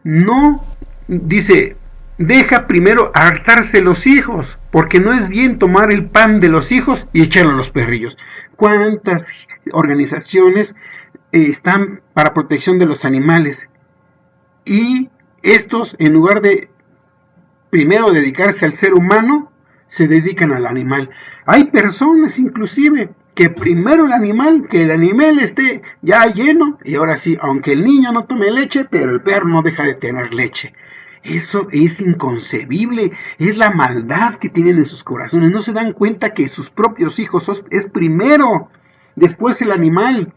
no, dice, deja primero hartarse los hijos, porque no es bien tomar el pan de los hijos y echarlo a los perrillos. ¿Cuántas organizaciones están para protección de los animales? Y estos, en lugar de primero dedicarse al ser humano, se dedican al animal. Hay personas inclusive que primero el animal, que el animal esté ya lleno, y ahora sí, aunque el niño no tome leche, pero el perro no deja de tener leche. Eso es inconcebible, es la maldad que tienen en sus corazones. No se dan cuenta que sus propios hijos es primero, después el animal.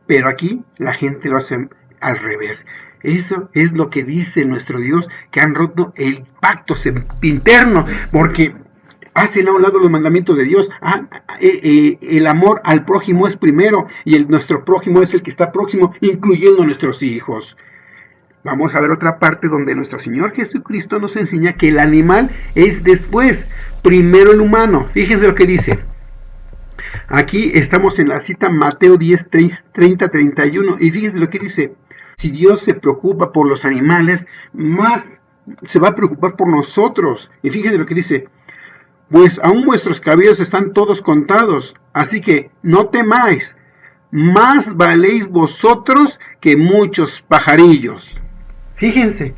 Pero aquí la gente lo hace al revés. Eso es lo que dice nuestro Dios, que han roto el pacto interno, porque hacen a un lado los mandamientos de Dios. El amor al prójimo es primero, y nuestro prójimo es el que está próximo, incluyendo a nuestros hijos. Vamos a ver otra parte donde nuestro Señor Jesucristo nos enseña que el animal es después, primero el humano. Fíjense lo que dice. Aquí estamos en la cita Mateo 10, 30-31, y fíjense lo que dice. Si Dios se preocupa por los animales, más se va a preocupar por nosotros. Y fíjense lo que dice. Pues aún vuestros cabellos están todos contados, así que no temáis, más valéis vosotros que muchos pajarillos. Fíjense,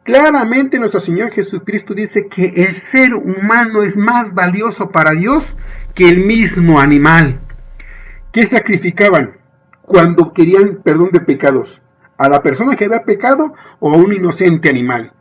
claramente nuestro Señor Jesucristo dice que el ser humano es más valioso para Dios que el mismo animal. ¿Qué sacrificaban cuando querían perdón de pecados? ¿A la persona que había pecado o a un inocente animal?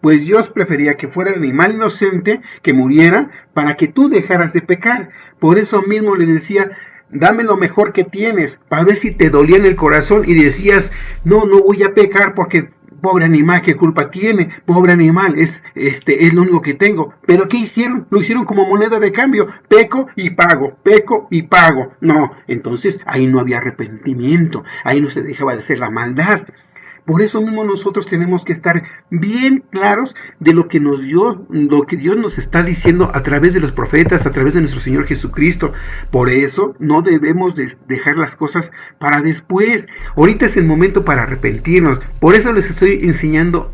Pues Dios prefería que fuera el animal inocente que muriera para que tú dejaras de pecar. Por eso mismo le decía, dame lo mejor que tienes, para ver si te dolía en el corazón y decías, no voy a pecar porque pobre animal, ¿qué culpa tiene? Pobre animal, es lo único que tengo. Pero ¿qué hicieron? Lo hicieron como moneda de cambio. Peco y pago, peco y pago. No, entonces ahí no había arrepentimiento, ahí no se dejaba de hacer la maldad. Por eso mismo nosotros tenemos que estar bien claros de lo que lo que Dios nos está diciendo a través de los profetas, a través de nuestro Señor Jesucristo. Por eso no debemos dejar las cosas para después. Ahorita es el momento para arrepentirnos. Por eso les estoy enseñando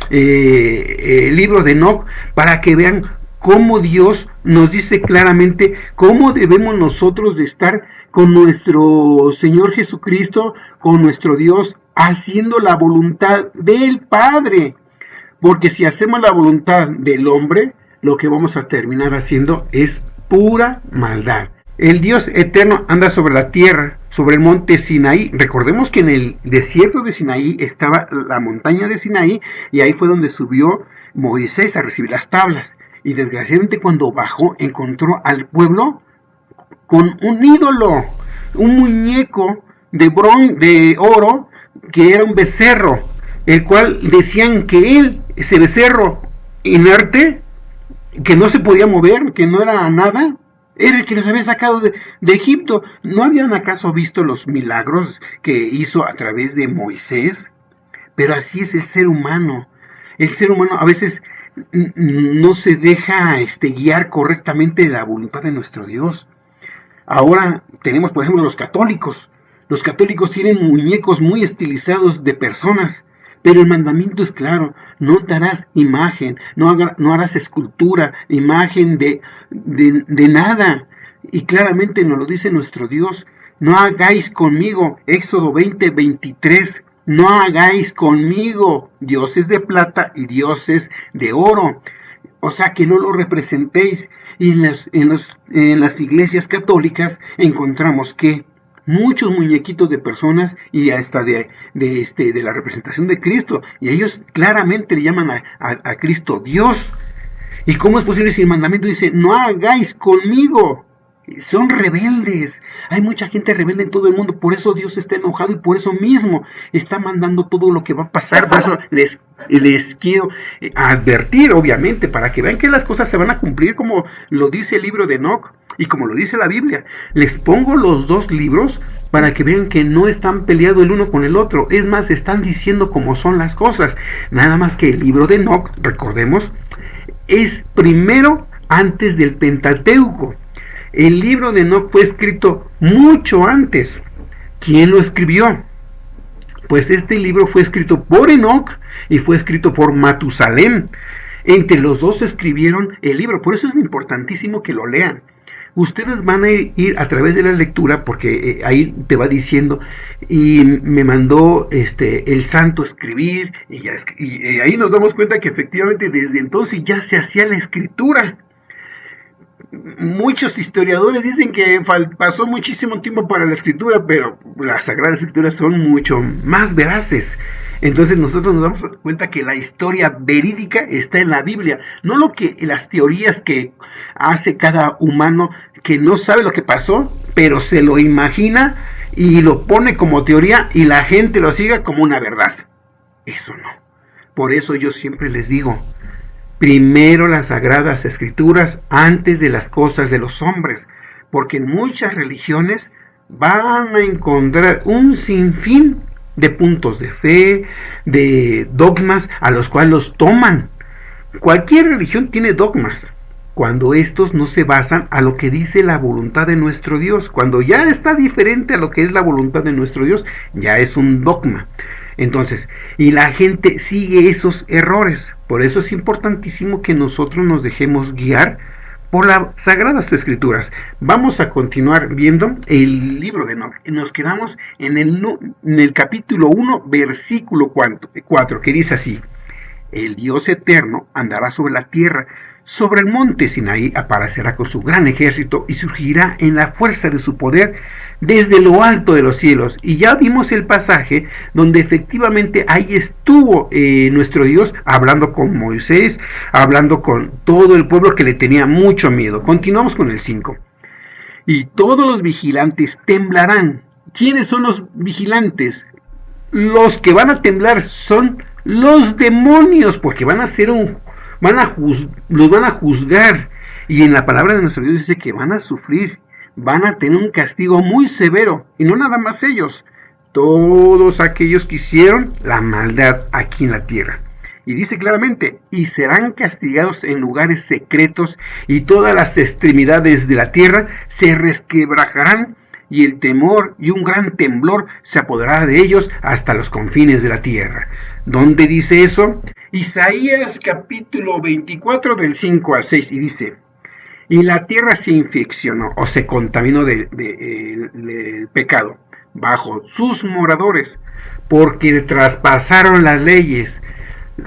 libro de Enoc, para que vean cómo Dios nos dice claramente cómo debemos nosotros de estar con nuestro Señor Jesucristo, con nuestro Dios, haciendo la voluntad del Padre. Porque si hacemos la voluntad del hombre, lo que vamos a terminar haciendo es pura maldad. El Dios eterno anda sobre la tierra, sobre el monte Sinaí. Recordemos que en el desierto de Sinaí estaba la montaña de Sinaí, y ahí fue donde subió Moisés a recibir las tablas. Y desgraciadamente cuando bajó encontró al pueblo con un ídolo, un muñeco de oro, que era un becerro, el cual decían que ese becerro inerte, que no se podía mover, que no era nada, era el que los había sacado de Egipto. ¿No habían acaso visto los milagros que hizo a través de Moisés? Pero así es el ser humano. El ser humano a veces no se deja guiar correctamente de la voluntad de nuestro Dios. Ahora tenemos, por ejemplo, los católicos. Los católicos tienen muñecos muy estilizados de personas, pero el mandamiento es claro: no te harás imagen, no harás escultura, imagen de nada. Y claramente nos lo dice nuestro Dios: no hagáis conmigo, Éxodo 20:23, no hagáis conmigo dioses de plata y dioses de oro. O sea, que no lo representéis. Y en las iglesias católicas encontramos que muchos muñequitos de personas, y hasta de la representación de Cristo, y ellos claramente le llaman a Cristo Dios. ¿Y cómo es posible si el mandamiento dice no hagáis conmigo? Son rebeldes. Hay mucha gente rebelde en todo el mundo. Por eso Dios está enojado, y por eso mismo está mandando todo lo que va a pasar. Por eso les quiero advertir, obviamente, para que vean que las cosas se van a cumplir como lo dice el libro de Enoc y como lo dice la Biblia. Les pongo los dos libros para que vean que no están peleados el uno con el otro. Es más, están diciendo cómo son las cosas. Nada más que el libro de Enoc, recordemos, es primero antes del Pentateuco. El libro de Enoc fue escrito mucho antes. ¿Quién lo escribió? Pues este libro fue escrito por Enoc y fue escrito por Matusalén. Entre los dos escribieron el libro. Por eso es importantísimo que lo lean. Ustedes van a ir a través de la lectura, porque ahí te va diciendo: y me mandó el santo escribir, y ahí nos damos cuenta que efectivamente desde entonces ya se hacía la escritura. Muchos historiadores dicen que pasó muchísimo tiempo para la escritura, pero las Sagradas Escrituras son mucho más veraces. Entonces nosotros nos damos cuenta que la historia verídica está en la Biblia, no las teorías que hace cada humano que no sabe lo que pasó, pero se lo imagina y lo pone como teoría y la gente lo sigue como una verdad. Eso no. Por eso yo siempre les digo: primero las Sagradas Escrituras antes de las cosas de los hombres, porque en muchas religiones van a encontrar un sinfín de puntos de fe, de dogmas a los cuales los toman. Cualquier religión tiene dogmas, cuando estos no se basan a lo que dice la voluntad de nuestro Dios. Cuando ya está diferente a lo que es la voluntad de nuestro Dios, ya es un dogma. Entonces, y la gente sigue esos errores. Por eso es importantísimo que nosotros nos dejemos guiar por las Sagradas Escrituras. Vamos a continuar viendo el libro de Enoc. Nos quedamos en el capítulo 1, versículo 4, que dice así: el Dios eterno andará sobre la tierra, sobre el monte Sinaí aparecerá con su gran ejército y surgirá en la fuerza de su poder desde lo alto de los cielos. Y ya vimos el pasaje donde efectivamente ahí estuvo nuestro Dios hablando con Moisés, hablando con todo el pueblo que le tenía mucho miedo. Continuamos con el 5. Y todos los vigilantes temblarán. ¿Quiénes son los vigilantes? los que van a temblar son los demonios, porque van a ser los van a juzgar. Y en la palabra de nuestro Dios dice que van a sufrir, van a tener un castigo muy severo. Y no nada más ellos, todos aquellos que hicieron la maldad aquí en la tierra. Y dice claramente, y serán castigados en lugares secretos, y todas las extremidades de la tierra se resquebrajarán, y el temor y un gran temblor se apoderará de ellos hasta los confines de la tierra. ¿Dónde dice eso? Isaías capítulo 24 del 5 al 6, y dice, y la tierra se infeccionó o se contaminó del pecado bajo sus moradores, porque traspasaron las leyes,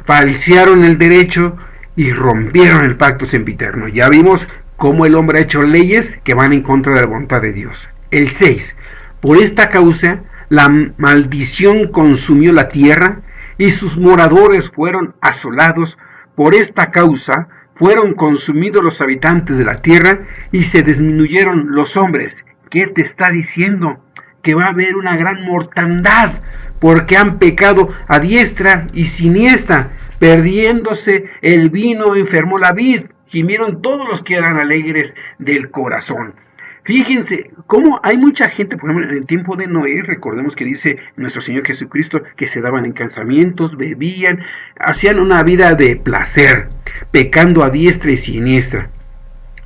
falsearon el derecho y rompieron el pacto sempiterno. Ya vimos cómo el hombre ha hecho leyes que van en contra de la voluntad de Dios. El 6. Por esta causa, la maldición consumió la tierra y sus moradores fueron asolados. Por esta causa, fueron consumidos los habitantes de la tierra y se disminuyeron los hombres. ¿Qué te está diciendo? Que va a haber una gran mortandad, porque han pecado a diestra y siniestra, perdiéndose el vino, enfermó la vid, gimieron todos los que eran alegres del corazón. Fíjense cómo hay mucha gente, por ejemplo, en el tiempo de Noé, recordemos que dice nuestro Señor Jesucristo que se daban en casamientos, bebían, hacían una vida de placer, pecando a diestra y siniestra.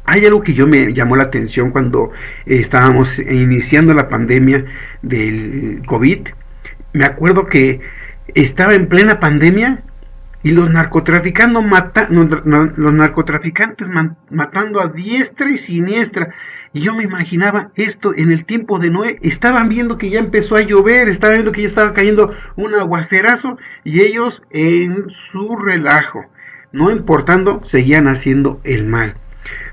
Hay algo que yo me llamó la atención cuando estábamos iniciando la pandemia del COVID. Me acuerdo que estaba en plena pandemia y los narcotraficantes matando a diestra y siniestra. Y yo me imaginaba esto en el tiempo de Noé. Estaban viendo que ya empezó a llover, estaban viendo que ya estaba cayendo un aguacerazo y ellos en su relajo, no importando, seguían haciendo el mal.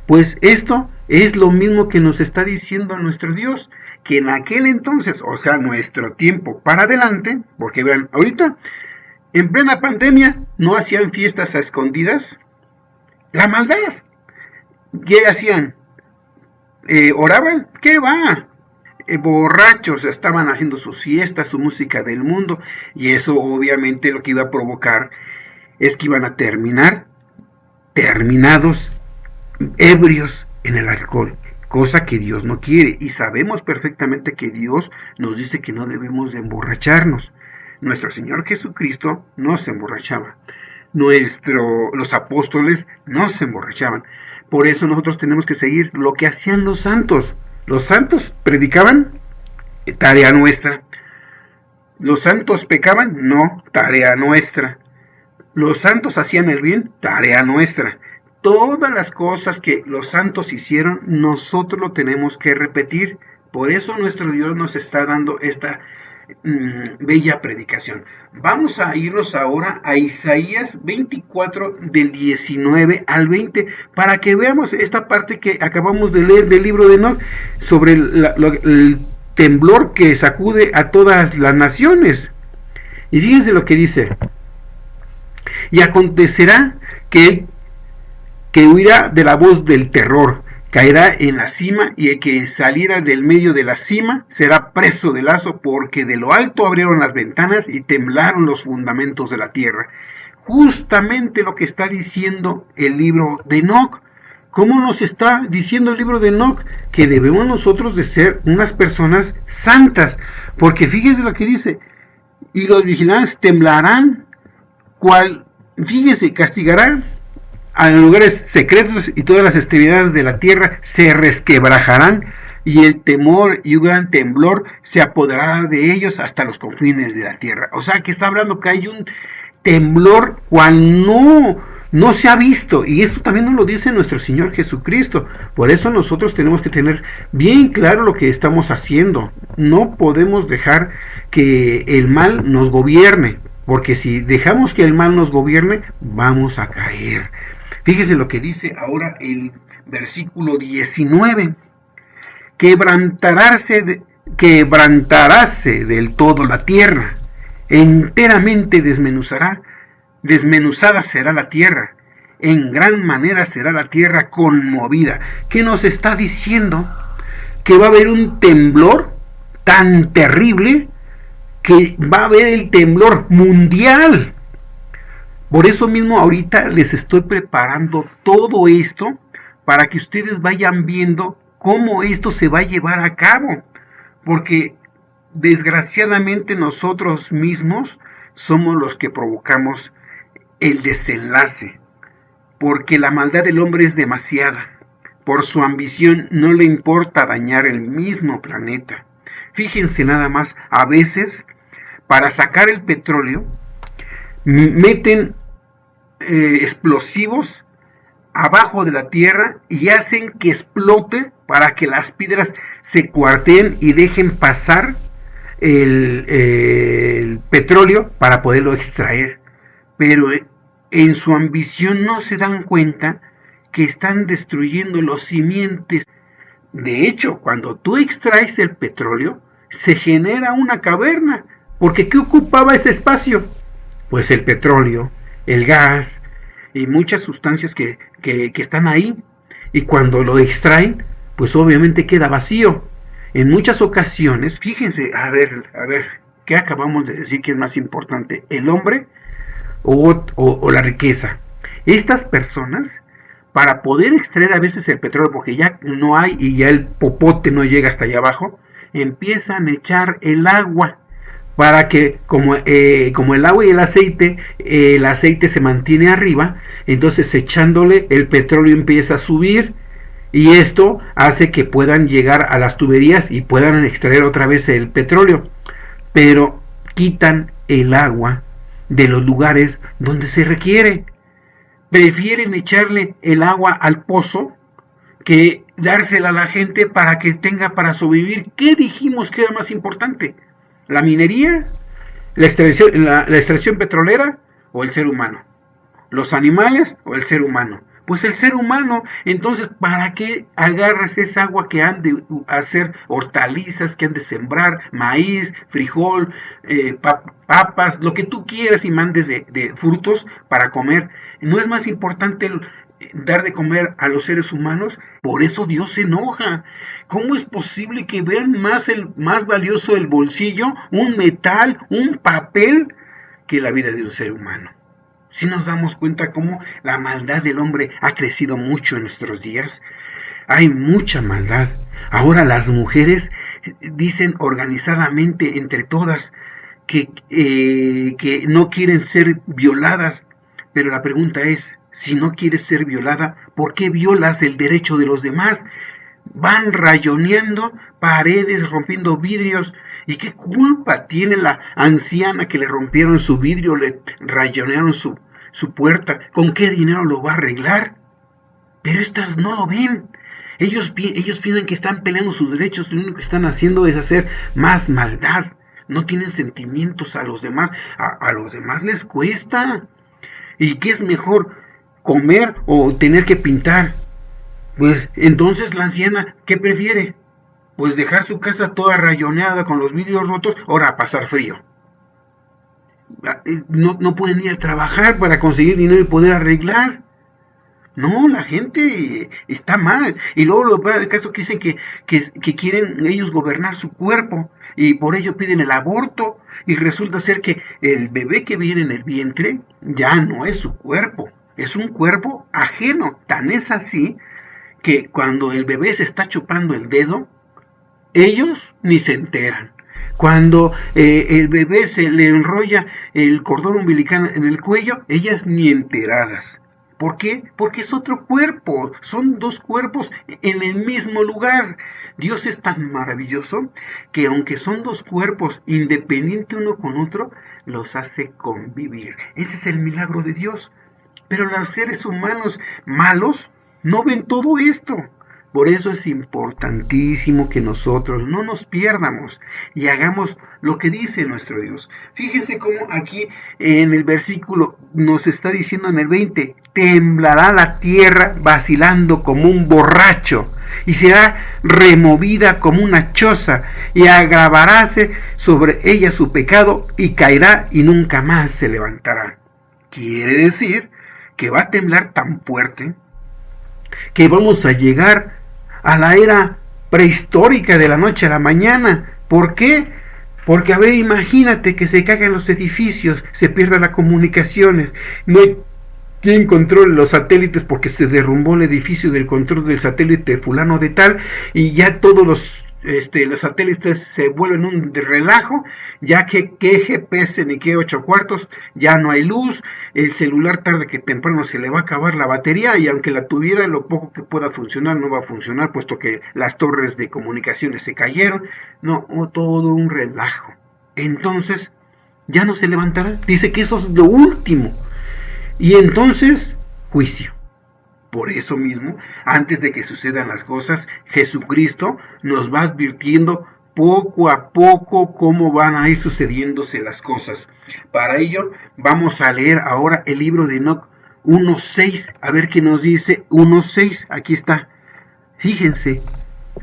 Pues esto es lo mismo que nos está diciendo nuestro Dios, que en aquel entonces, o sea, nuestro tiempo para adelante, porque vean, ahorita, en plena pandemia, no hacían fiestas a escondidas. La maldad. ¿Qué hacían? ¿Oraban? ¿Qué va? Borrachos, estaban haciendo sus fiestas, su música del mundo, y eso obviamente lo que iba a provocar es que iban a terminados ebrios en el alcohol, cosa que Dios no quiere, y sabemos perfectamente que Dios nos dice que no debemos de emborracharnos. Nuestro Señor Jesucristo no se emborrachaba, los apóstoles no se emborrachaban. Por eso nosotros tenemos que seguir lo que hacían los santos. Los santos predicaban, tarea nuestra. Los santos pecaban, no, tarea nuestra. Los santos hacían el bien, tarea nuestra. Todas las cosas que los santos hicieron, nosotros lo tenemos que repetir. Por eso nuestro Dios nos está dando esta bella predicación. Vamos a irnos ahora a Isaías 24 del 19 al 20 para que veamos esta parte que acabamos de leer del libro de Enoc sobre el temblor que sacude a todas las naciones. Y fíjense lo que dice: y acontecerá que huirá de la voz del terror, caerá en la cima, y el que saliera del medio de la cima será preso de lazo, porque de lo alto abrieron las ventanas y temblaron los fundamentos de la tierra. Justamente lo que está diciendo el libro de Enoc. ¿Cómo nos está diciendo el libro de Enoc? Que debemos nosotros de ser unas personas santas, porque fíjense lo que dice: y los vigilantes temblarán, fíjese, castigará a lugares secretos, y todas las extremidades de la tierra se resquebrajarán, y el temor y un gran temblor se apoderará de ellos hasta los confines de la tierra. O sea, que está hablando que hay un temblor cual no se ha visto, y esto también nos lo dice nuestro Señor Jesucristo. Por eso nosotros tenemos que tener bien claro lo que estamos haciendo. No podemos dejar que el mal nos gobierne, porque si dejamos que el mal nos gobierne, vamos a caer. Fíjese lo que dice ahora el versículo 19. Quebrantaráse del todo la tierra, enteramente desmenuzada será la tierra, en gran manera será la tierra conmovida. ¿Qué nos está diciendo? Que va a haber un temblor tan terrible que va a haber el temblor mundial. Por eso mismo ahorita les estoy preparando todo esto para que ustedes vayan viendo cómo esto se va a llevar a cabo. Porque desgraciadamente nosotros mismos somos los que provocamos el desenlace. Porque la maldad del hombre es demasiada. Por su ambición no le importa dañar el mismo planeta. Fíjense nada más, a veces para sacar el petróleo meten explosivos abajo de la tierra y hacen que explote para que las piedras se cuarteen y dejen pasar el petróleo para poderlo extraer. Pero en su ambición no se dan cuenta que están destruyendo los simientes. De hecho, cuando tú extraes el petróleo, se genera una caverna. Porque ¿qué ocupaba ese espacio? Pues el petróleo, el gas y muchas sustancias que están ahí. Y cuando lo extraen, pues obviamente queda vacío. En muchas ocasiones, fíjense, a ver, ¿qué acabamos de decir que es más importante? ¿El hombre o la riqueza? Estas personas, para poder extraer a veces el petróleo, porque ya no hay y ya el popote no llega hasta allá abajo, empiezan a echar el agua para que como el agua y el aceite se mantiene arriba, entonces echándole el petróleo empieza a subir y esto hace que puedan llegar a las tuberías y puedan extraer otra vez el petróleo, pero quitan el agua de los lugares donde se requiere. Prefieren echarle el agua al pozo que dársela a la gente para que tenga para sobrevivir. ¿Qué dijimos que era más importante? ¿La minería? ¿La extracción petrolera? ¿O el ser humano? ¿Los animales o el ser humano? Pues el ser humano. Entonces, ¿para qué agarras esa agua que han de hacer hortalizas, que han de sembrar maíz, frijol, papas, lo que tú quieras y mandes de frutos para comer? ¿No es más importante dar de comer a los seres humanos? Por eso Dios se enoja. ¿Cómo es posible que vean más valioso el bolsillo, un metal, un papel, que la vida de un ser humano? Si nos damos cuenta cómo la maldad del hombre ha crecido mucho en nuestros días, hay mucha maldad. Ahora las mujeres dicen organizadamente entre todas que no quieren ser violadas, pero la pregunta es, si no quieres ser violada, ¿por qué violas el derecho de los demás? Van rayoneando paredes, rompiendo vidrios. ¿Y qué culpa tiene la anciana que le rompieron su vidrio, le rayonearon su puerta? ¿Con qué dinero lo va a arreglar? Pero estas no lo ven. Ellos piensan que están peleando sus derechos, lo único que están haciendo es hacer más maldad. No tienen sentimientos a los demás. A los demás les cuesta. ¿Y qué es mejor, comer o tener que pintar? Pues entonces la anciana, ¿qué prefiere? Pues dejar su casa toda rayoneada con los vidrios rotos, ahora a pasar frío. No pueden ir a trabajar para conseguir dinero y poder arreglar. No, la gente está mal. Y luego lo peor del caso que dicen que quieren ellos gobernar su cuerpo y por ello piden el aborto. Y resulta ser que el bebé que viene en el vientre ya no es su cuerpo, es un cuerpo ajeno. Tan es así que cuando el bebé se está chupando el dedo, ellos ni se enteran. Cuando el bebé se le enrolla el cordón umbilical en el cuello, ellas ni enteradas. ¿Por qué? Porque es otro cuerpo, son dos cuerpos en el mismo lugar. Dios es tan maravilloso que aunque son dos cuerpos independientes uno con otro, los hace convivir. Ese es el milagro de Dios. Pero los seres humanos malos no ven todo esto. Por eso es importantísimo que nosotros no nos pierdamos y hagamos lo que dice nuestro Dios. Fíjense cómo aquí en el versículo nos está diciendo en el 20, temblará la tierra vacilando como un borracho y será removida como una choza y agravaráse sobre ella su pecado y caerá y nunca más se levantará. Quiere decir que va a temblar tan fuerte que vamos a llegar a la era prehistórica de la noche a la mañana. ¿Por qué? Porque, a ver, imagínate que se caigan los edificios, se pierdan las comunicaciones, no hay quien controle los satélites porque se derrumbó el edificio del control del satélite fulano de tal, y ya todos los satélites se vuelven un relajo, ya que GPS ni que 8 cuartos, ya no hay luz, el celular tarde que temprano se le va a acabar la batería, y aunque la tuviera, lo poco que pueda funcionar no va a funcionar, puesto que las torres de comunicaciones se cayeron. No, todo un relajo. Entonces, ya no se levantará. Dice que eso es lo último. Y entonces, juicio. Por eso mismo, antes de que sucedan las cosas, Jesucristo nos va advirtiendo poco a poco cómo van a ir sucediéndose las cosas. Para ello, vamos a leer ahora el libro de Enoc 1.6, a ver qué nos dice 1.6. Aquí está. Fíjense,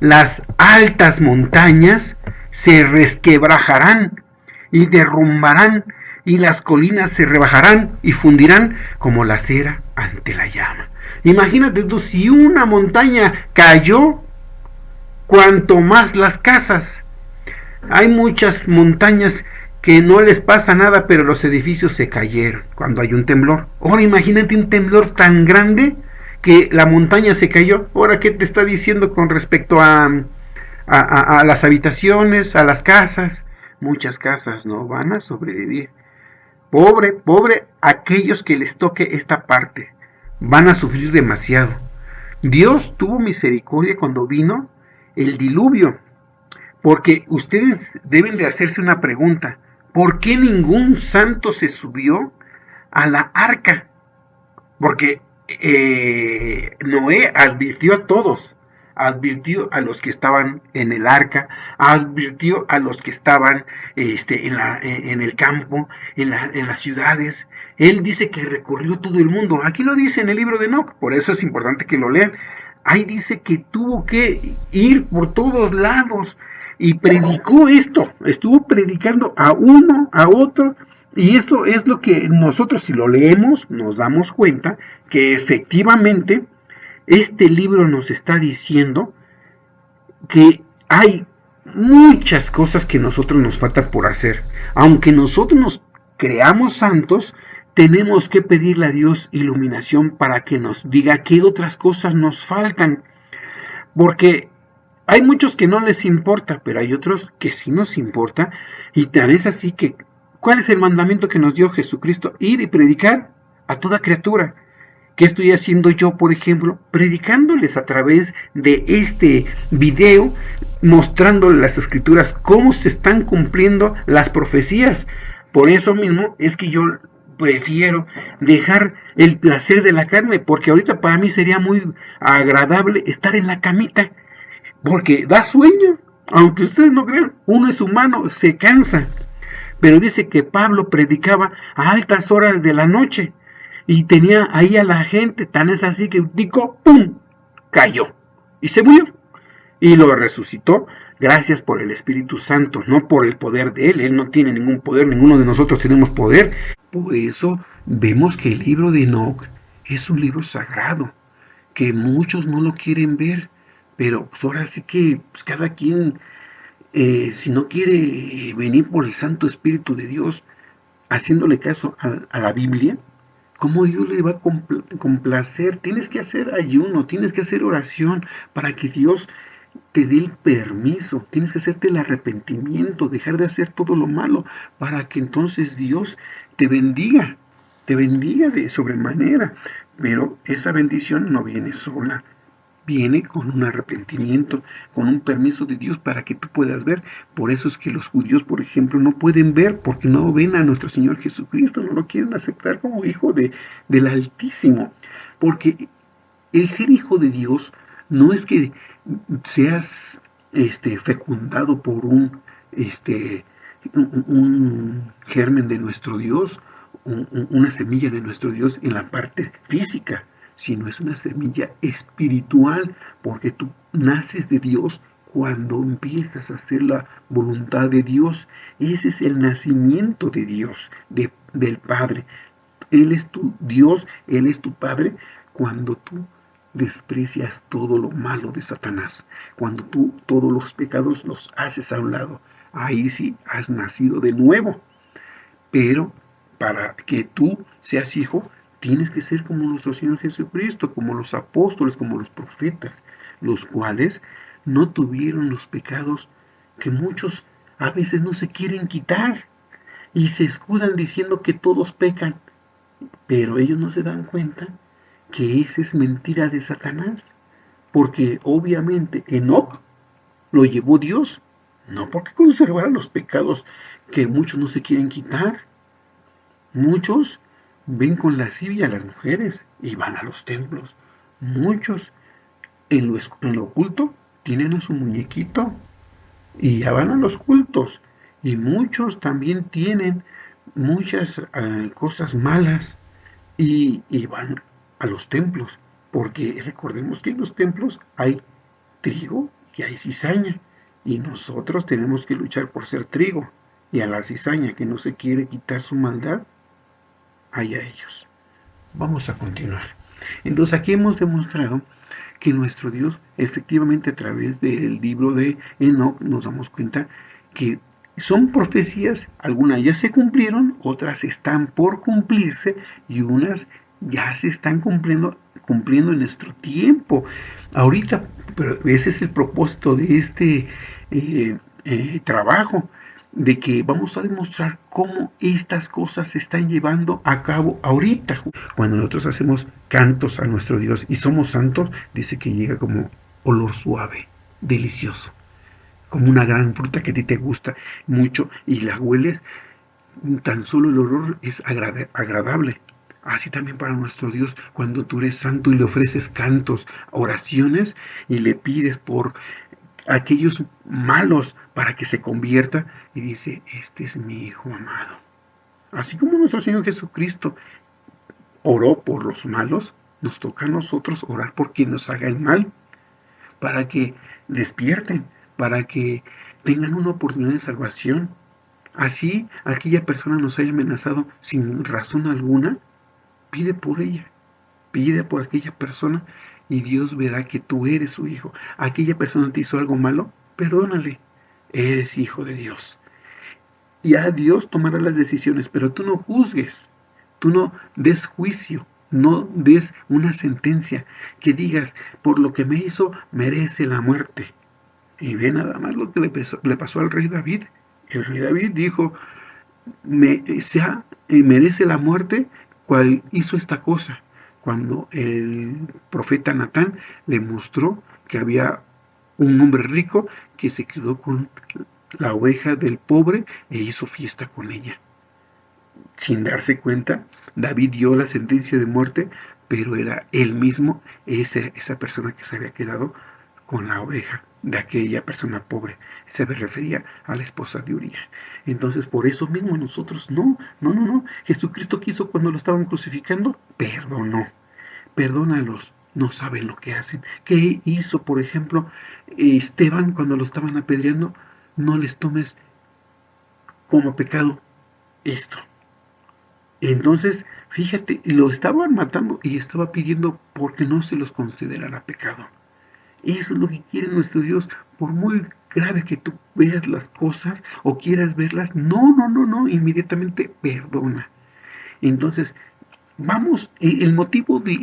las altas montañas se resquebrajarán y derrumbarán, y las colinas se rebajarán y fundirán como la cera ante la llama. Imagínate tú, si una montaña cayó, cuanto más las casas. Hay muchas montañas que no les pasa nada, pero los edificios se cayeron cuando hay un temblor. Ahora imagínate un temblor tan grande que la montaña se cayó. Ahora, ¿qué te está diciendo con respecto a las habitaciones, a las casas? Muchas casas no van a sobrevivir. Pobre aquellos que les toque esta parte. Van a sufrir demasiado. Dios tuvo misericordia cuando vino el diluvio. Porque ustedes deben de hacerse una pregunta. ¿Por qué ningún santo se subió a la arca? Porque Noé advirtió a todos, advirtió a los que estaban en el arca, advirtió a los que estaban en el campo, en las ciudades. Él dice que recorrió todo el mundo. Aquí lo dice en el libro de Enoc, por eso es importante que lo lean. Ahí dice que tuvo que ir por todos lados y predicó esto, estuvo predicando a uno, a otro. Y esto es lo que nosotros, si lo leemos, nos damos cuenta que efectivamente este libro nos está diciendo que hay muchas cosas que nosotros nos falta por hacer. Aunque nosotros nos creamos santos, tenemos que pedirle a Dios iluminación para que nos diga qué otras cosas nos faltan. Porque hay muchos que no les importa, pero hay otros que sí nos importa. Y tal es así que, ¿cuál es el mandamiento que nos dio Jesucristo? Ir y predicar a toda criatura. ¿Qué estoy haciendo yo, por ejemplo? Predicándoles a través de este video, mostrándoles las escrituras, cómo se están cumpliendo las profecías. Por eso mismo es que yo prefiero dejar el placer de la carne, porque ahorita para mí sería muy agradable estar en la camita, porque da sueño. Aunque ustedes no crean, uno es humano, se cansa. Pero dice que Pablo predicaba a altas horas de la noche y tenía ahí a la gente, tan es así que dijo, ¡pum!, cayó y se murió. Y lo resucitó gracias por el Espíritu Santo, no por el poder de él. Él no tiene ningún poder, ninguno de nosotros tenemos poder. Por eso vemos que el libro de Enoc es un libro sagrado, que muchos no lo quieren ver, pero pues ahora sí que pues cada quien, si no quiere venir por el Santo Espíritu de Dios, haciéndole caso a la Biblia, ¿cómo Dios le va a complacer? Tienes que hacer ayuno, tienes que hacer oración para que Dios te dé el permiso, tienes que hacerte el arrepentimiento, dejar de hacer todo lo malo, para que entonces Dios te bendiga de sobremanera. Pero esa bendición no viene sola, viene con un arrepentimiento, con un permiso de Dios para que tú puedas ver. Por eso es que los judíos, por ejemplo, no pueden ver, porque no ven a nuestro Señor Jesucristo, no lo quieren aceptar como hijo del Altísimo. Porque el ser hijo de Dios no es que seas fecundado por un germen de nuestro Dios, una semilla de nuestro Dios en la parte física, sino es una semilla espiritual, porque tú naces de Dios cuando empiezas a hacer la voluntad de Dios. Ese es el nacimiento de Dios, del Padre. Él es tu Dios, Él es tu Padre, cuando tú desprecias todo lo malo de Satanás, cuando tú todos los pecados los haces a un lado. ahí sí has nacido de nuevo. Pero para que tú seas hijo, tienes que ser como nuestro Señor Jesucristo, como los apóstoles, como los profetas, los cuales no tuvieron los pecados que muchos a veces no se quieren quitar y se escudan diciendo que todos pecan, pero ellos no se dan cuenta que esa es mentira de Satanás, porque obviamente Enoc lo llevó Dios, no porque conservara los pecados que muchos no se quieren quitar. Muchos ven con lascivia a las mujeres y van a los templos. Muchos en lo oculto tienen a su muñequito y ya van a los cultos. Y muchos también tienen muchas cosas malas y van a los templos. Porque recordemos que en los templos hay trigo y hay cizaña. Y nosotros tenemos que luchar por ser trigo. Y a la cizaña que no se quiere quitar su maldad, hay a ellos. Vamos a continuar. Entonces aquí hemos demostrado que nuestro Dios, efectivamente a través del libro de Enoch, nos damos cuenta que son profecías, algunas ya se cumplieron, otras están por cumplirse y unas ya se están cumpliendo en nuestro tiempo. Ahorita, pero ese es el propósito de este trabajo, de que vamos a demostrar cómo estas cosas se están llevando a cabo ahorita. Cuando nosotros hacemos cantos a nuestro Dios y somos santos, dice que llega como olor suave, delicioso, como una gran fruta que a ti te gusta mucho y la hueles, tan solo el olor es agradable. Así también para nuestro Dios, cuando tú eres santo y le ofreces cantos, oraciones y le pides por aquellos malos para que se convierta y dice, este es mi hijo amado. Así como nuestro Señor Jesucristo oró por los malos, nos toca a nosotros orar por quien nos haga el mal, para que despierten, para que tengan una oportunidad de salvación. Así, aquella persona nos haya amenazado sin razón alguna, pide por ella, pide por aquella persona y Dios verá que tú eres su hijo. Aquella persona te hizo algo malo, perdónale, eres hijo de Dios. Ya Dios tomará las decisiones, pero tú no juzgues, tú no des juicio, no des una sentencia que digas, por lo que me hizo, merece la muerte. Y ve nada más lo que le pasó al rey David. El rey David dijo, merece la muerte cual hizo esta cosa. Cuando el profeta Natán le mostró que había un hombre rico que se quedó con la oveja del pobre e hizo fiesta con ella. Sin darse cuenta, David dio la sentencia de muerte, pero era él mismo, esa persona que se había quedado con la oveja de aquella persona pobre. Se refería a la esposa de Uría. Entonces, por eso mismo nosotros no. Jesucristo quiso cuando lo estaban crucificando, perdonó. Perdónalos, no saben lo que hacen. ¿Qué hizo, por ejemplo, Esteban cuando lo estaban apedreando? No les tomes como pecado esto. Entonces, fíjate, lo estaban matando y estaba pidiendo porque no se los considerara pecado. Eso es lo que quiere nuestro Dios. Por muy grave que tú veas las cosas o quieras verlas, no, inmediatamente perdona. Entonces, vamos, el motivo de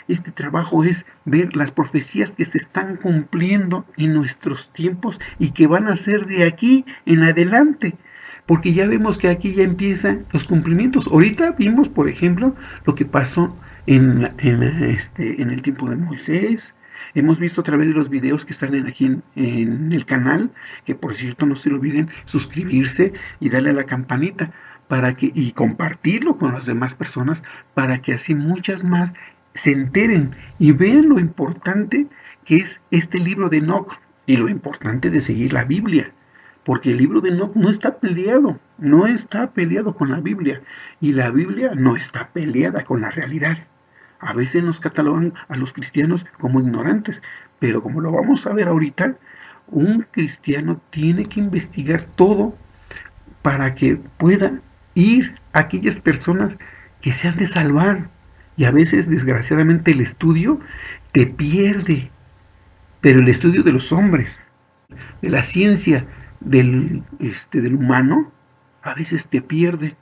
este trabajo es ver las profecías que se están cumpliendo en nuestros tiempos y que van a ser de aquí en adelante. Porque ya vemos que aquí ya empiezan los cumplimientos. Ahorita vimos, por ejemplo, lo que pasó en el tiempo de Moisés. Hemos visto a través de los videos que están aquí en el canal, que por cierto no se olviden suscribirse y darle a la campanita y compartirlo con las demás personas para que así muchas más se enteren y vean lo importante que es este libro de Enoch y lo importante de seguir la Biblia. Porque el libro de Enoch no está peleado con la Biblia, y la Biblia no está peleada con la realidad. A veces nos catalogan a los cristianos como ignorantes, pero como lo vamos a ver ahorita, un cristiano tiene que investigar todo para que pueda ir a aquellas personas que se han de salvar. Y a veces, desgraciadamente, el estudio te pierde, pero el estudio de los hombres, de la ciencia, del humano, a veces te pierde,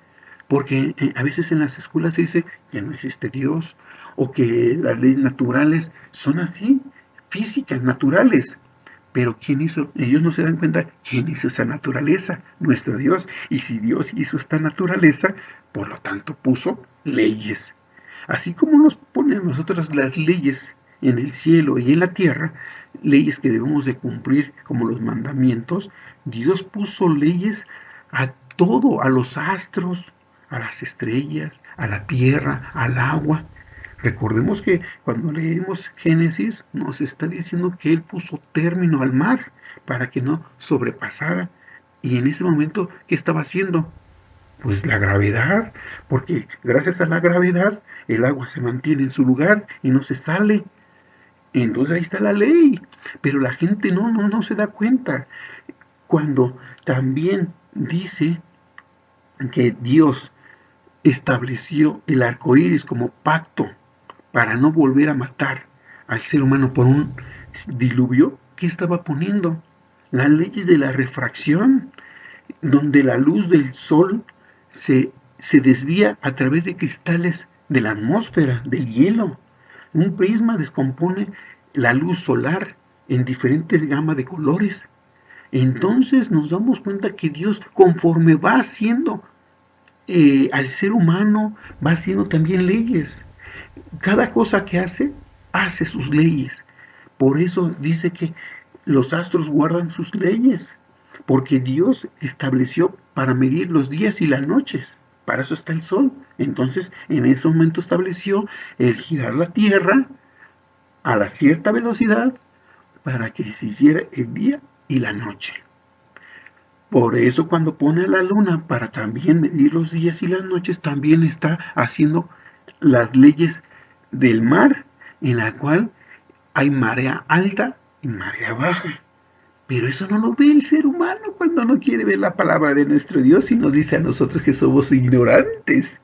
porque a veces en las escuelas se dice que no existe Dios, o que las leyes naturales son así, físicas, naturales. Pero ¿quién hizo? Ellos no se dan cuenta quién hizo esa naturaleza, nuestro Dios. Y si Dios hizo esta naturaleza, por lo tanto puso leyes. Así como nos pone a nosotros las leyes en el cielo y en la tierra, leyes que debemos de cumplir como los mandamientos, Dios puso leyes a todo, a los astros, a las estrellas, a la tierra, al agua. Recordemos que cuando leemos Génesis nos está diciendo que Él puso término al mar para que no sobrepasara. Y en ese momento, ¿qué estaba haciendo? Pues la gravedad, porque gracias a la gravedad el agua se mantiene en su lugar y no se sale. Entonces ahí está la ley, pero la gente no se da cuenta. Cuando también dice que Dios estableció el arco iris como pacto para no volver a matar al ser humano por un diluvio, ¿qué estaba poniendo? Las leyes de la refracción, donde la luz del sol se, se desvía a través de cristales de la atmósfera, del hielo. Un prisma descompone la luz solar en diferentes gamas de colores. Entonces nos damos cuenta que Dios, conforme va haciendo al ser humano, va haciendo también leyes. Cada cosa que hace, hace sus leyes. Por eso dice que los astros guardan sus leyes, porque Dios estableció para medir los días y las noches. Para eso está el sol. Entonces, en ese momento estableció el girar la tierra a la cierta velocidad para que se hiciera el día y la noche. Por eso cuando pone la luna para también medir los días y las noches, también está haciendo las leyes del mar, en la cual hay marea alta y marea baja. Pero eso no lo ve el ser humano cuando no quiere ver la palabra de nuestro Dios y nos dice a nosotros que somos ignorantes.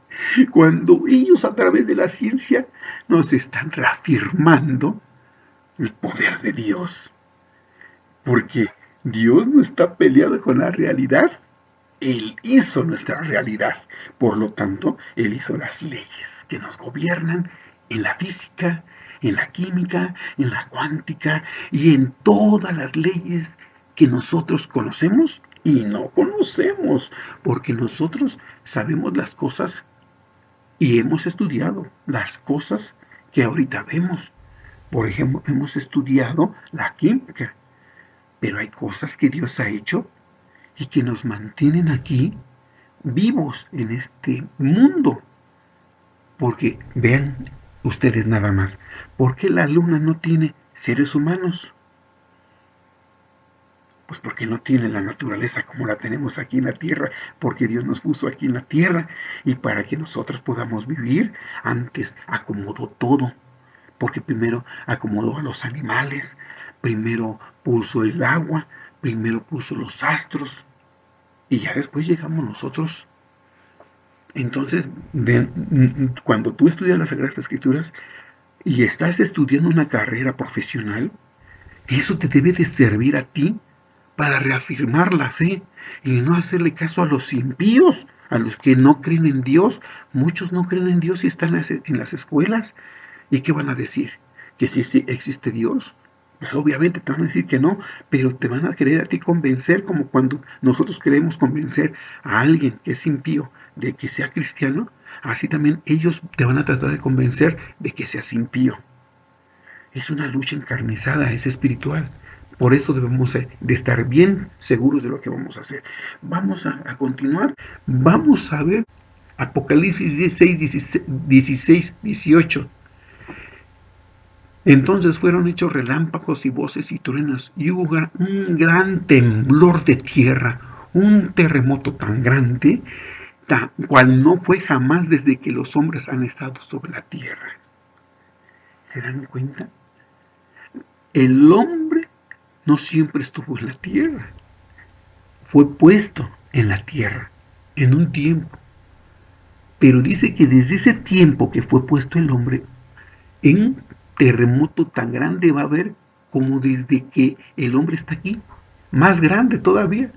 Cuando ellos a través de la ciencia nos están reafirmando el poder de Dios. Porque Dios no está peleado con la realidad. Él hizo nuestra realidad. Por lo tanto, Él hizo las leyes que nos gobiernan en la física, en la química, en la cuántica y en todas las leyes que nosotros conocemos y no conocemos, porque nosotros sabemos las cosas y hemos estudiado las cosas que ahorita vemos. Por ejemplo, hemos estudiado la química, pero hay cosas que Dios ha hecho y que nos mantienen aquí vivos en este mundo. Porque vean ustedes nada más, ¿por qué la luna no tiene seres humanos? Pues porque no tiene la naturaleza como la tenemos aquí en la tierra, porque Dios nos puso aquí en la tierra y para que nosotros podamos vivir, antes acomodó todo, porque primero acomodó a los animales, primero puso el agua, primero puso los astros y ya después llegamos nosotros. Entonces, cuando tú estudias las Sagradas Escrituras y estás estudiando una carrera profesional, eso te debe de servir a ti para reafirmar la fe y no hacerle caso a los impíos, a los que no creen en Dios. Muchos no creen en Dios y están en las escuelas. ¿Y qué van a decir? ¿Que sí existe Dios? Pues obviamente te van a decir que no, pero te van a querer a ti convencer, como cuando nosotros queremos convencer a alguien que es impío de que sea cristiano, así también ellos te van a tratar de convencer de que seas impío. Es una lucha encarnizada, es espiritual. Por eso debemos de estar bien seguros de lo que vamos a hacer. Vamos a continuar. Vamos a ver Apocalipsis 16, 18. Entonces fueron hechos relámpagos y voces y truenos, y hubo un gran temblor de tierra, un terremoto tan grande, tal cual no fue jamás desde que los hombres han estado sobre la tierra. ¿Se dan cuenta? El hombre no siempre estuvo en la tierra, fue puesto en la tierra, en un tiempo. Pero dice que desde ese tiempo que fue puesto el hombre, un terremoto tan grande va a haber como desde que el hombre está aquí, más grande todavía.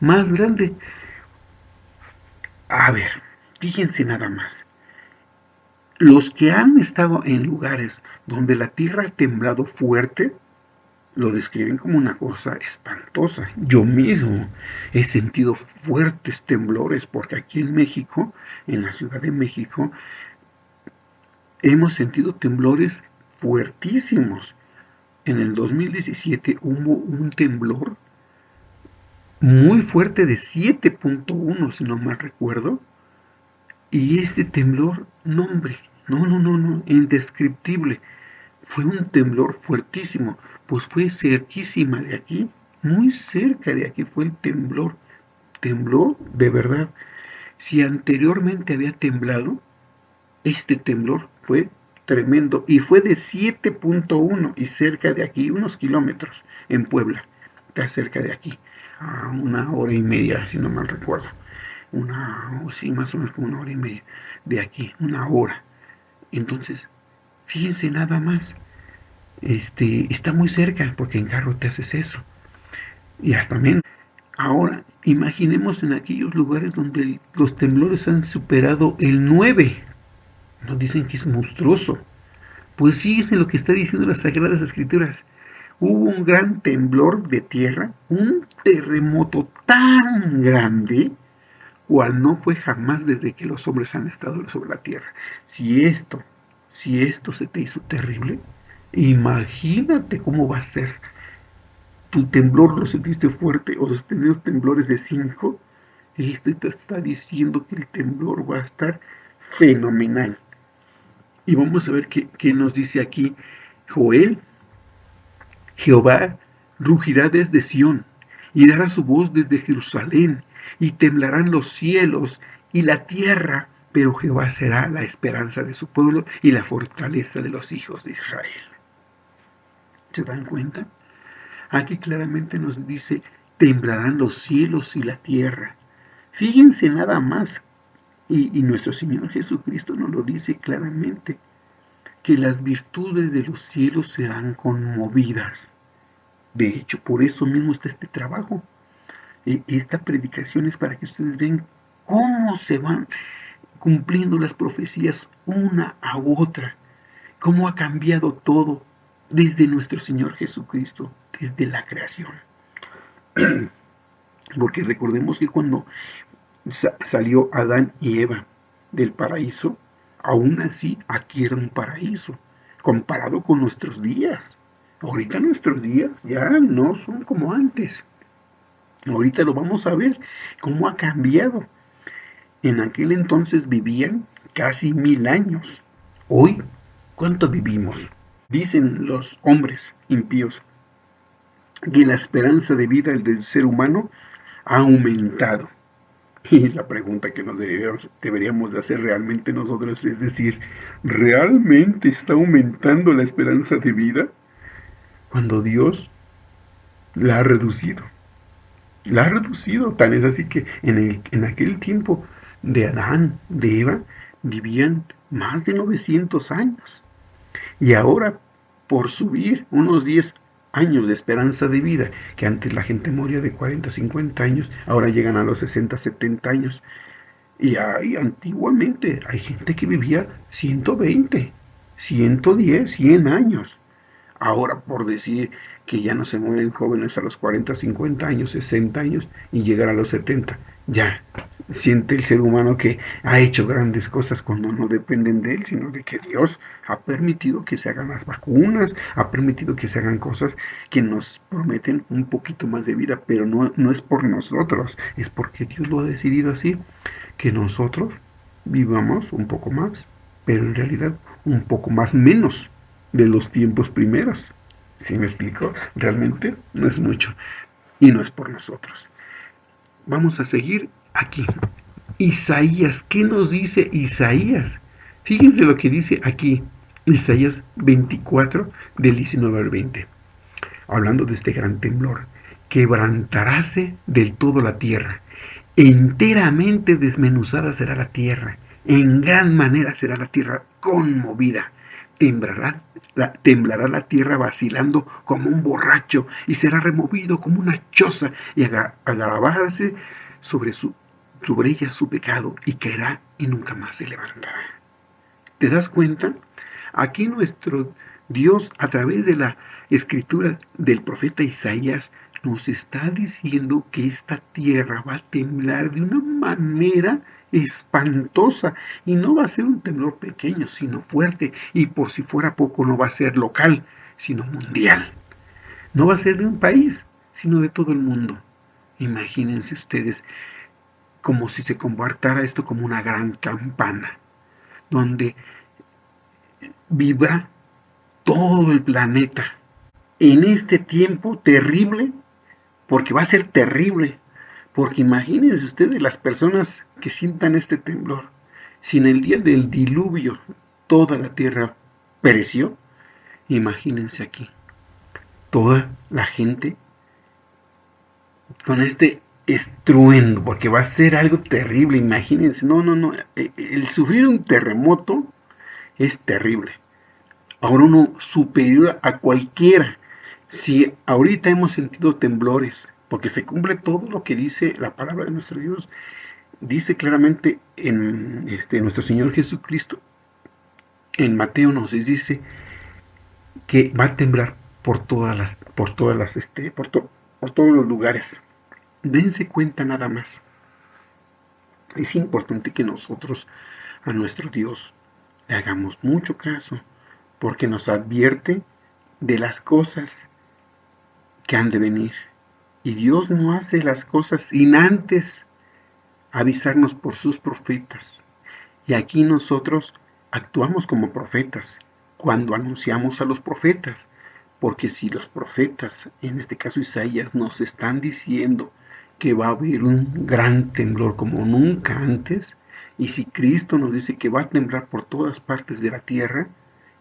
más grande. A ver, fíjense nada más. Los que han estado en lugares donde la tierra ha temblado fuerte, lo describen como una cosa espantosa. Yo mismo he sentido fuertes temblores porque aquí en México, en la Ciudad de México, hemos sentido temblores fuertísimos. En el 2017 hubo un temblor muy fuerte de 7.1, si no mal recuerdo. Y este temblor, no hombre, no, indescriptible. Fue un temblor fuertísimo, pues fue cerquísima de aquí, muy cerca de aquí fue el temblor. Tembló de verdad. Si anteriormente había temblado, este temblor fue tremendo y fue de 7.1 y cerca de aquí, unos kilómetros, en Puebla. Está cerca de aquí, a 1 hora y media, si no mal recuerdo. Sí, más o menos como 1 hora y media de aquí, 1 hora. Entonces, fíjense nada más, está muy cerca, porque en carro te haces eso, y hasta menos. Ahora, imaginemos en aquellos lugares donde los temblores han superado el 9. Nos dicen que es monstruoso. Pues sí, es lo que está diciendo las Sagradas Escrituras. Hubo un gran temblor de tierra, un terremoto tan grande, cual no fue jamás desde que los hombres han estado sobre la tierra. Si esto, si esto se te hizo terrible, imagínate cómo va a ser. Tu temblor lo sentiste fuerte o los temblores de 5, y te está diciendo que el temblor va a estar fenomenal. Y vamos a ver qué nos dice aquí Joel. Jehová rugirá desde Sión, y dará su voz desde Jerusalén, y temblarán los cielos y la tierra, pero Jehová será la esperanza de su pueblo y la fortaleza de los hijos de Israel. ¿Se dan cuenta? Aquí claramente nos dice, temblarán los cielos y la tierra. Fíjense nada más, y nuestro Señor Jesucristo nos lo dice claramente, que las virtudes de los cielos serán conmovidas. De hecho, por eso mismo está este trabajo. Esta predicación es para que ustedes vean cómo se van cumpliendo las profecías una a otra, cómo ha cambiado todo desde nuestro Señor Jesucristo, desde la creación. Porque recordemos que cuando salió Adán y Eva del paraíso, aún así aquí era un paraíso, comparado con nuestros días. Ahorita nuestros días ya no son como antes. Ahorita lo vamos a ver, cómo ha cambiado. En aquel entonces vivían casi 1000 años. Hoy, ¿cuánto vivimos? Dicen los hombres impíos que la esperanza de vida del ser humano ha aumentado. Y la pregunta que nos deberíamos de hacer realmente nosotros es decir, ¿realmente está aumentando la esperanza de vida? Cuando Dios la ha reducido. La ha reducido, tan es así que en aquel tiempo de Adán, de Eva, vivían más de 900 años. Y ahora, por subir unos 10 años de esperanza de vida, que antes la gente moría de 40, 50 años, ahora llegan a los 60, 70 años. Y antiguamente hay gente que vivía 120, 110, 100 años. Ahora, por decir que ya no se mueren jóvenes a los 40, 50 años, 60 años y llegar a los 70, ya siente el ser humano que ha hecho grandes cosas cuando no dependen de él, sino de que Dios ha permitido que se hagan las vacunas, ha permitido que se hagan cosas que nos prometen un poquito más de vida, pero no es por nosotros, es porque Dios lo ha decidido así, que nosotros vivamos un poco más, pero en realidad un poco más menos de los tiempos primeros. ¿Sí me explico? Realmente no es mucho y no es por nosotros. Vamos a seguir aquí. Isaías, ¿qué nos dice Isaías? Fíjense lo que dice aquí Isaías 24 del 19 al 20. Hablando de este gran temblor, quebrantaráse del todo la tierra, enteramente desmenuzada será la tierra, en gran manera será la tierra conmovida, temblará la tierra vacilando como un borracho, y será removido como una choza, y agravarse sobre ella su pecado, y caerá y nunca más se levantará. ¿Te das cuenta? Aquí nuestro Dios, a través de la escritura del profeta Isaías, nos está diciendo que esta tierra va a temblar de una manera espantosa, y no va a ser un temblor pequeño, sino fuerte, y por si fuera poco, no va a ser local, sino mundial. No va a ser de un país, sino de todo el mundo. Imagínense ustedes como si se comportara esto como una gran campana, donde vibra todo el planeta en este tiempo terrible, porque va a ser terrible, porque imagínense ustedes las personas que sientan este temblor. Si en el día del diluvio toda la tierra pereció, imagínense aquí toda la gente con este estruendo, porque va a ser algo terrible. Imagínense, no, el sufrir un terremoto es terrible. Ahora uno superior a cualquiera. Si ahorita hemos sentido temblores, porque se cumple todo lo que dice la palabra de nuestro Dios, dice claramente en nuestro Señor Jesucristo, en Mateo nos dice que va a temblar por todos los lugares. Dense cuenta nada más. Es importante que nosotros a nuestro Dios le hagamos mucho caso, porque nos advierte de las cosas que han de venir. Y Dios no hace las cosas sin antes avisarnos por sus profetas. Y aquí nosotros actuamos como profetas cuando anunciamos a los profetas. Porque si los profetas, en este caso Isaías, nos están diciendo que va a haber un gran temblor como nunca antes, y si Cristo nos dice que va a temblar por todas partes de la tierra,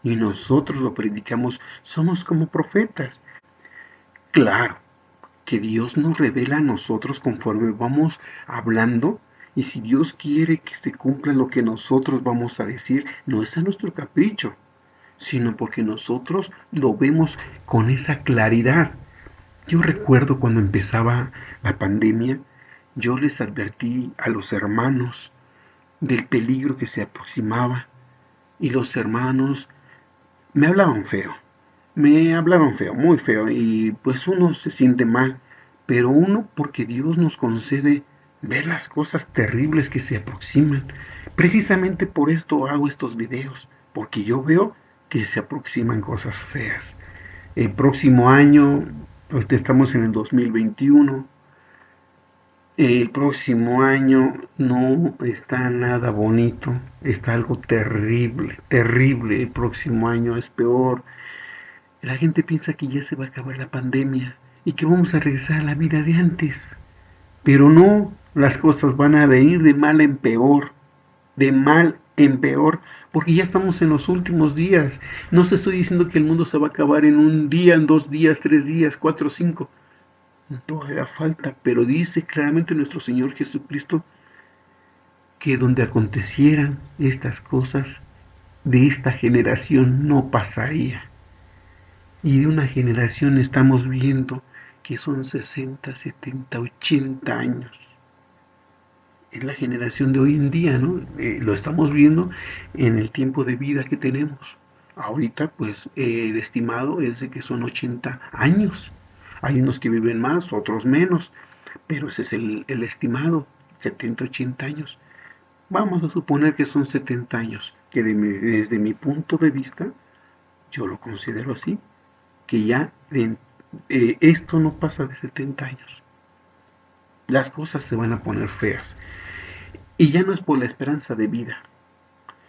y nosotros lo predicamos, somos como profetas. Claro, que Dios nos revela a nosotros conforme vamos hablando, y si Dios quiere que se cumpla lo que nosotros vamos a decir, no es a nuestro capricho, sino porque nosotros lo vemos con esa claridad. Yo recuerdo cuando empezaba la pandemia, yo les advertí a los hermanos del peligro que se aproximaba, y los hermanos me hablaban feo, muy feo, y pues uno se siente mal, pero uno porque Dios nos concede ver las cosas terribles que se aproximan. Precisamente por esto hago estos videos, porque yo veo que se aproximan cosas feas. El próximo año, ahorita estamos en el 2021, el próximo año no está nada bonito, está algo terrible, terrible. El próximo año es peor. La gente piensa que ya se va a acabar la pandemia y que vamos a regresar a la vida de antes. Pero no, las cosas van a venir de mal en peor, de mal en peor, porque ya estamos en los últimos días. No se estoy diciendo que el mundo se va a acabar en un día, en 2 días, 3 días, 4, 5. Todavía falta, pero dice claramente nuestro Señor Jesucristo que donde acontecieran estas cosas, de esta generación no pasaría. Y de una generación estamos viendo que son 60, 70, 80 años. Es la generación de hoy en día, ¿no? Lo estamos viendo en el tiempo de vida que tenemos. Ahorita, pues, el estimado es de que son 80 años. Hay unos que viven más, otros menos, pero ese es el estimado, 70, 80 años. Vamos a suponer que son 70 años, que desde mi punto de vista, yo lo considero así, que ya esto no pasa de 70 años. Las cosas se van a poner feas. Y ya no es por la esperanza de vida,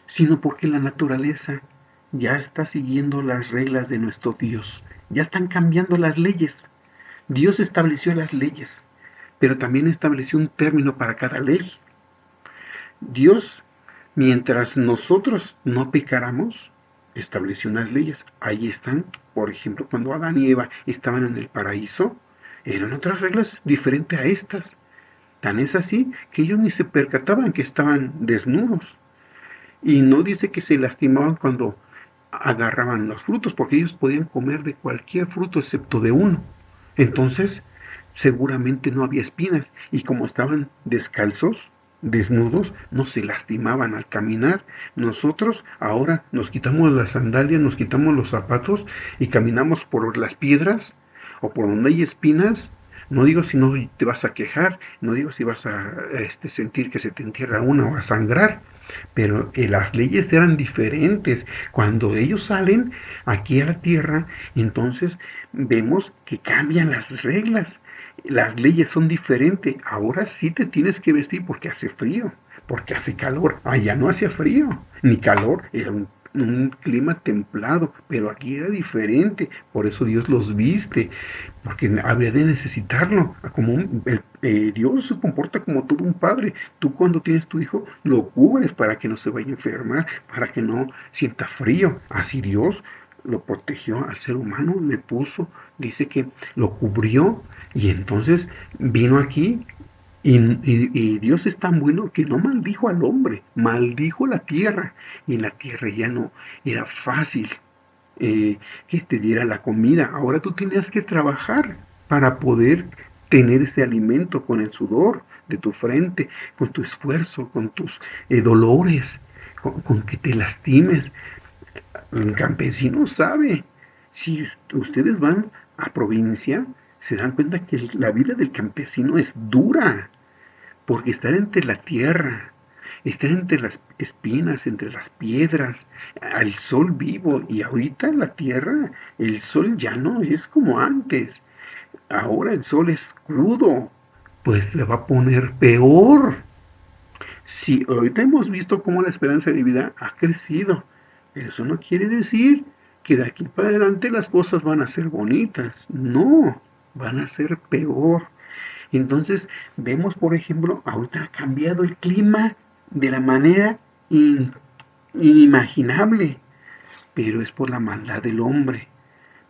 sino porque la naturaleza ya está siguiendo las reglas de nuestro Dios. Ya están cambiando las leyes. Dios estableció las leyes, pero también estableció un término para cada ley. Dios, mientras nosotros no pecáramos, estableció unas leyes. Ahí están, por ejemplo, cuando Adán y Eva estaban en el paraíso, eran otras reglas diferentes a estas. Tan es así que ellos ni se percataban que estaban desnudos. Y no dice que se lastimaban cuando agarraban los frutos, porque ellos podían comer de cualquier fruto excepto de uno. Entonces, seguramente no había espinas, y como estaban descalzos, desnudos, no se lastimaban al caminar. Nosotros ahora nos quitamos las sandalias, nos quitamos los zapatos y caminamos por las piedras o por donde hay espinas. No digo si no te vas a quejar, no digo si vas a sentir que se te entierra una o a sangrar, pero las leyes eran diferentes. Cuando ellos salen aquí a la tierra, entonces vemos que cambian las reglas. Las leyes son diferentes. Ahora sí te tienes que vestir porque hace frío, porque hace calor. Allá no hacía frío ni calor, era un clima templado, pero aquí era diferente. Por eso Dios los viste, porque había de necesitarlo. Como Dios se comporta como todo un padre. Tú cuando tienes tu hijo lo cubres para que no se vaya a enfermar, para que no sienta frío. Así Dios lo protegió al ser humano, le puso, dice que lo cubrió, y entonces vino aquí. Y Dios es tan bueno que no maldijo al hombre, maldijo la tierra. Y en la tierra ya no era fácil que te diera la comida. Ahora tú tenías que trabajar para poder tener ese alimento con el sudor de tu frente, con tu esfuerzo, con tus dolores, con que te lastimes. El campesino sabe. Si ustedes van a provincia, se dan cuenta que la vida del campesino es dura, porque estar entre la tierra, estar entre las espinas, entre las piedras, al sol vivo, y ahorita en la tierra el sol ya no es como antes. Ahora el sol es crudo, pues se va a poner peor. Sí, ahorita hemos visto cómo la esperanza de vida ha crecido, pero eso no quiere decir que de aquí para adelante las cosas van a ser bonitas. No, van a ser peor. Entonces vemos, por ejemplo, ahorita ha cambiado el clima de la manera inimaginable, pero es por la maldad del hombre,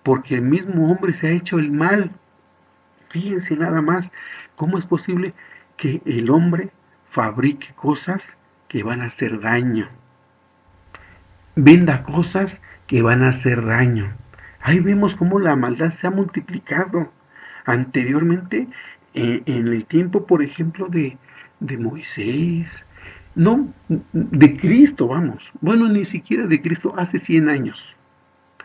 porque el mismo hombre se ha hecho el mal. Fíjense nada más cómo es posible que el hombre fabrique cosas que van a hacer daño, venda cosas que van a hacer daño. Ahí vemos cómo la maldad se ha multiplicado. Anteriormente, en el tiempo, por ejemplo, de Moisés, no, de Cristo, vamos. Bueno, ni siquiera de Cristo, hace 100 años,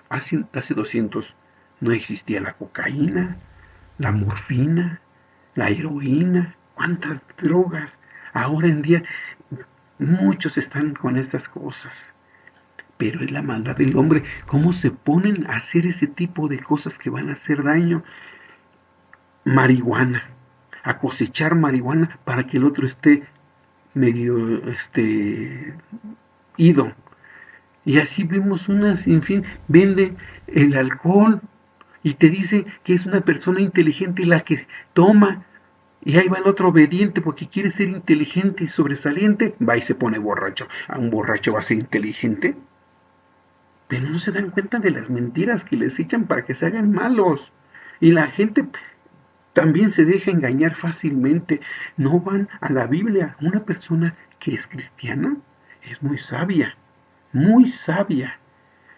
hace 200, no existía la cocaína, la morfina, la heroína, cuántas drogas. Ahora en día muchos están con estas cosas, pero es la maldad del hombre. ¿Cómo se ponen a hacer ese tipo de cosas que van a hacer daño? Marihuana, a cosechar marihuana para que el otro esté medio, ido. Y así vemos una sin fin. Vende el alcohol y te dice que es una persona inteligente la que toma. Y ahí va el otro obediente porque quiere ser inteligente y sobresaliente. Va y se pone borracho. ¿A un borracho va a ser inteligente? Pero no se dan cuenta de las mentiras que les echan para que se hagan malos. Y la gente también se deja engañar fácilmente. No van a la Biblia. Una persona que es cristiana es muy sabia,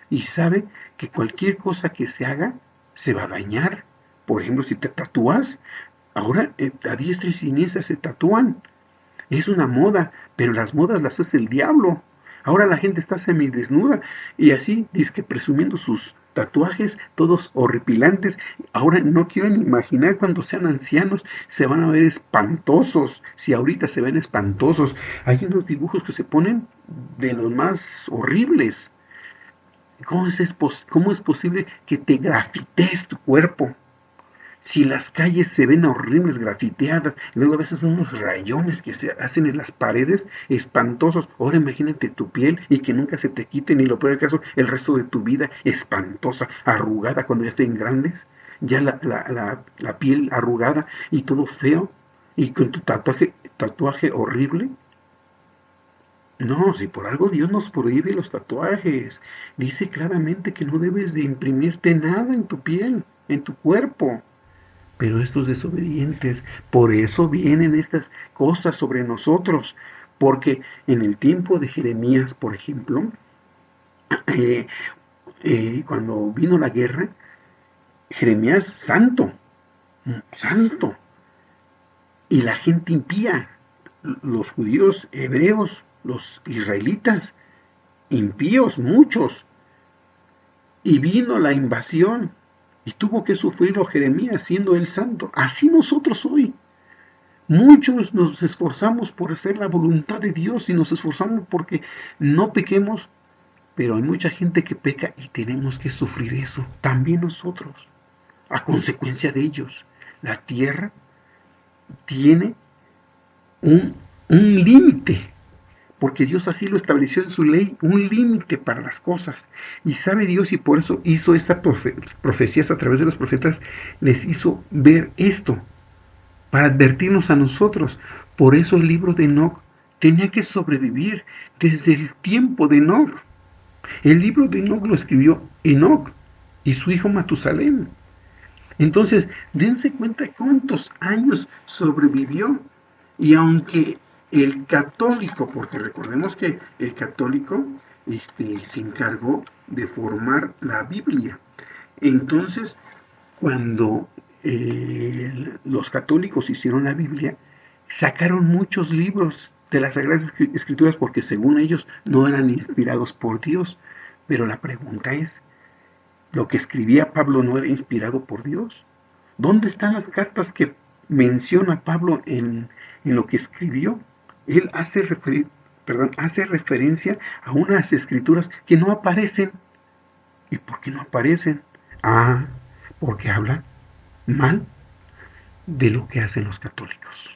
y sabe que cualquier cosa que se haga se va a dañar. Por ejemplo, si te tatúas, ahora a diestra y siniestra se tatúan. Es una moda, pero las modas las hace el diablo. Ahora la gente está semidesnuda y así, dizque presumiendo sus tatuajes, todos horripilantes. Ahora no quiero ni imaginar cuando sean ancianos, se van a ver espantosos. Si ahorita se ven espantosos, hay unos dibujos que se ponen de los más horribles. ¿Cómo es posible que te grafites tu cuerpo? Si las calles se ven horribles, grafiteadas, luego a veces unos rayones que se hacen en las paredes, espantosos. Ahora imagínate tu piel y que nunca se te quite, ni lo peor del caso, el resto de tu vida espantosa, arrugada cuando ya estén grandes, ya la piel arrugada y todo feo, y con tu tatuaje horrible. No, si por algo Dios nos prohíbe los tatuajes, dice claramente que no debes de imprimirte nada en tu piel, en tu cuerpo. Pero estos desobedientes, por eso vienen estas cosas sobre nosotros, porque en el tiempo de Jeremías, por ejemplo, cuando vino la guerra, Jeremías, santo, santo, y la gente impía, los judíos hebreos, los israelitas, impíos, muchos, y vino la invasión, y tuvo que sufrirlo Jeremías siendo él santo. Así nosotros hoy. Muchos nos esforzamos por hacer la voluntad de Dios y nos esforzamos porque no pequemos, pero hay mucha gente que peca y tenemos que sufrir eso, también nosotros, a consecuencia de ellos. La tierra tiene un límite, porque Dios así lo estableció en su ley, un límite para las cosas. Y sabe Dios, y por eso hizo estas profecías a través de los profetas, les hizo ver esto, para advertirnos a nosotros. Por eso el libro de Enoc tenía que sobrevivir desde el tiempo de Enoc. El libro de Enoc lo escribió Enoc y su hijo Matusalén. Entonces, dense cuenta cuántos años sobrevivió. Y aunque el católico, porque recordemos que el católico se encargó de formar la Biblia. Entonces, cuando los católicos hicieron la Biblia, sacaron muchos libros de las Sagradas Escrituras porque según ellos no eran inspirados por Dios. Pero la pregunta es, ¿lo que escribía Pablo no era inspirado por Dios? ¿Dónde están las cartas que menciona Pablo en lo que escribió? Él hace referencia a unas escrituras que no aparecen. ¿Y por qué no aparecen? Ah, porque habla mal de lo que hacen los católicos.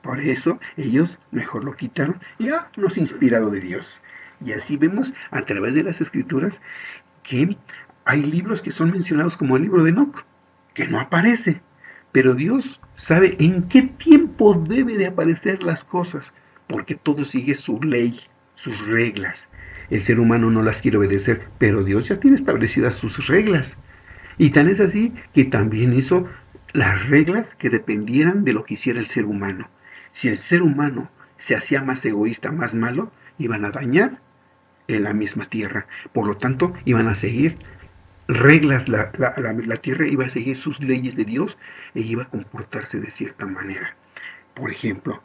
Por eso ellos mejor lo quitaron y no es inspirado de Dios. Y así vemos a través de las escrituras que hay libros que son mencionados como el libro de Enoc, que no aparece. Pero Dios sabe en qué tiempo debe de aparecer las cosas, porque todo sigue su ley, sus reglas. El ser humano no las quiere obedecer, pero Dios ya tiene establecidas sus reglas. Y tan es así que también hizo las reglas que dependieran de lo que hiciera el ser humano. Si el ser humano se hacía más egoísta, más malo, iban a dañar en la misma tierra. Por lo tanto, iban a seguir reglas, la tierra iba a seguir sus leyes de Dios e iba a comportarse de cierta manera. Por ejemplo,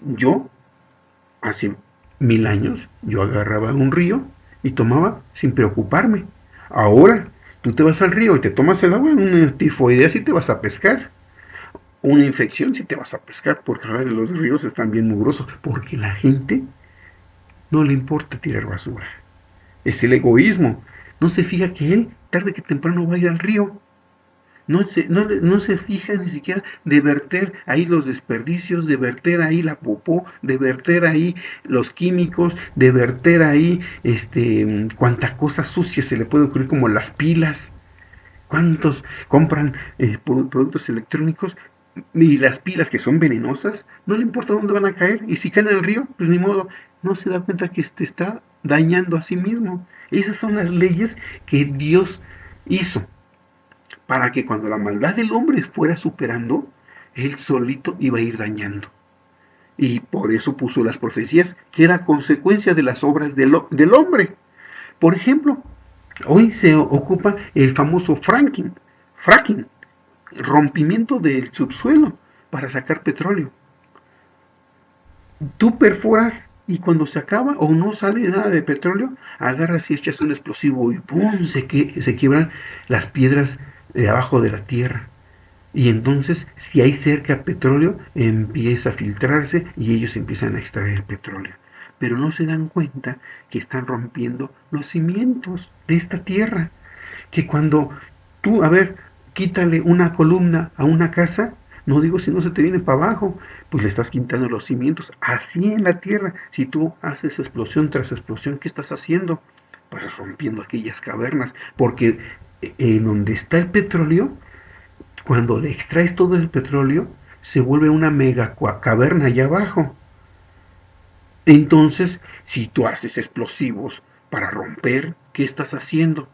yo hace 1000 años, yo agarraba un río y tomaba sin preocuparme. Ahora, tú te vas al río y te tomas el agua, una tifoidea si te vas a pescar, una infección si te vas a pescar, porque ahora los ríos están bien mugrosos, porque la gente no le importa tirar basura. Es el egoísmo. No se fija que él, tarde que temprano, va a ir al río. No se fija ni siquiera de verter ahí los desperdicios, de verter ahí la popó, de verter ahí los químicos, de verter ahí cuánta cosa sucia se le puede ocurrir, como las pilas. ¿Cuántos compran productos electrónicos y las pilas que son venenosas? No le importa dónde van a caer, y si caen en el río, pues ni modo, no se da cuenta que está dañando a sí mismo. Esas son las leyes que Dios hizo para que cuando la maldad del hombre fuera superando, él solito iba a ir dañando. Y por eso puso las profecías, que era consecuencia de las obras del hombre. Por ejemplo, hoy se ocupa el famoso fracking, rompimiento del subsuelo para sacar petróleo. Tú perforas y cuando se acaba o no sale nada de petróleo, agarras y echas un explosivo y ¡pum! Se quiebran las piedras de abajo de la tierra. Y entonces, si hay cerca petróleo, empieza a filtrarse y ellos empiezan a extraer el petróleo. Pero no se dan cuenta que están rompiendo los cimientos de esta tierra. Que cuando tú, a ver, quítale una columna a una casa, no digo si no se te viene para abajo, pues le estás quitando los cimientos. Así en la tierra, si tú haces explosión tras explosión, ¿qué estás haciendo? Pues rompiendo aquellas cavernas, porque en donde está el petróleo, cuando le extraes todo el petróleo, se vuelve una mega caverna allá abajo. Entonces, si tú haces explosivos para romper, ¿qué estás haciendo?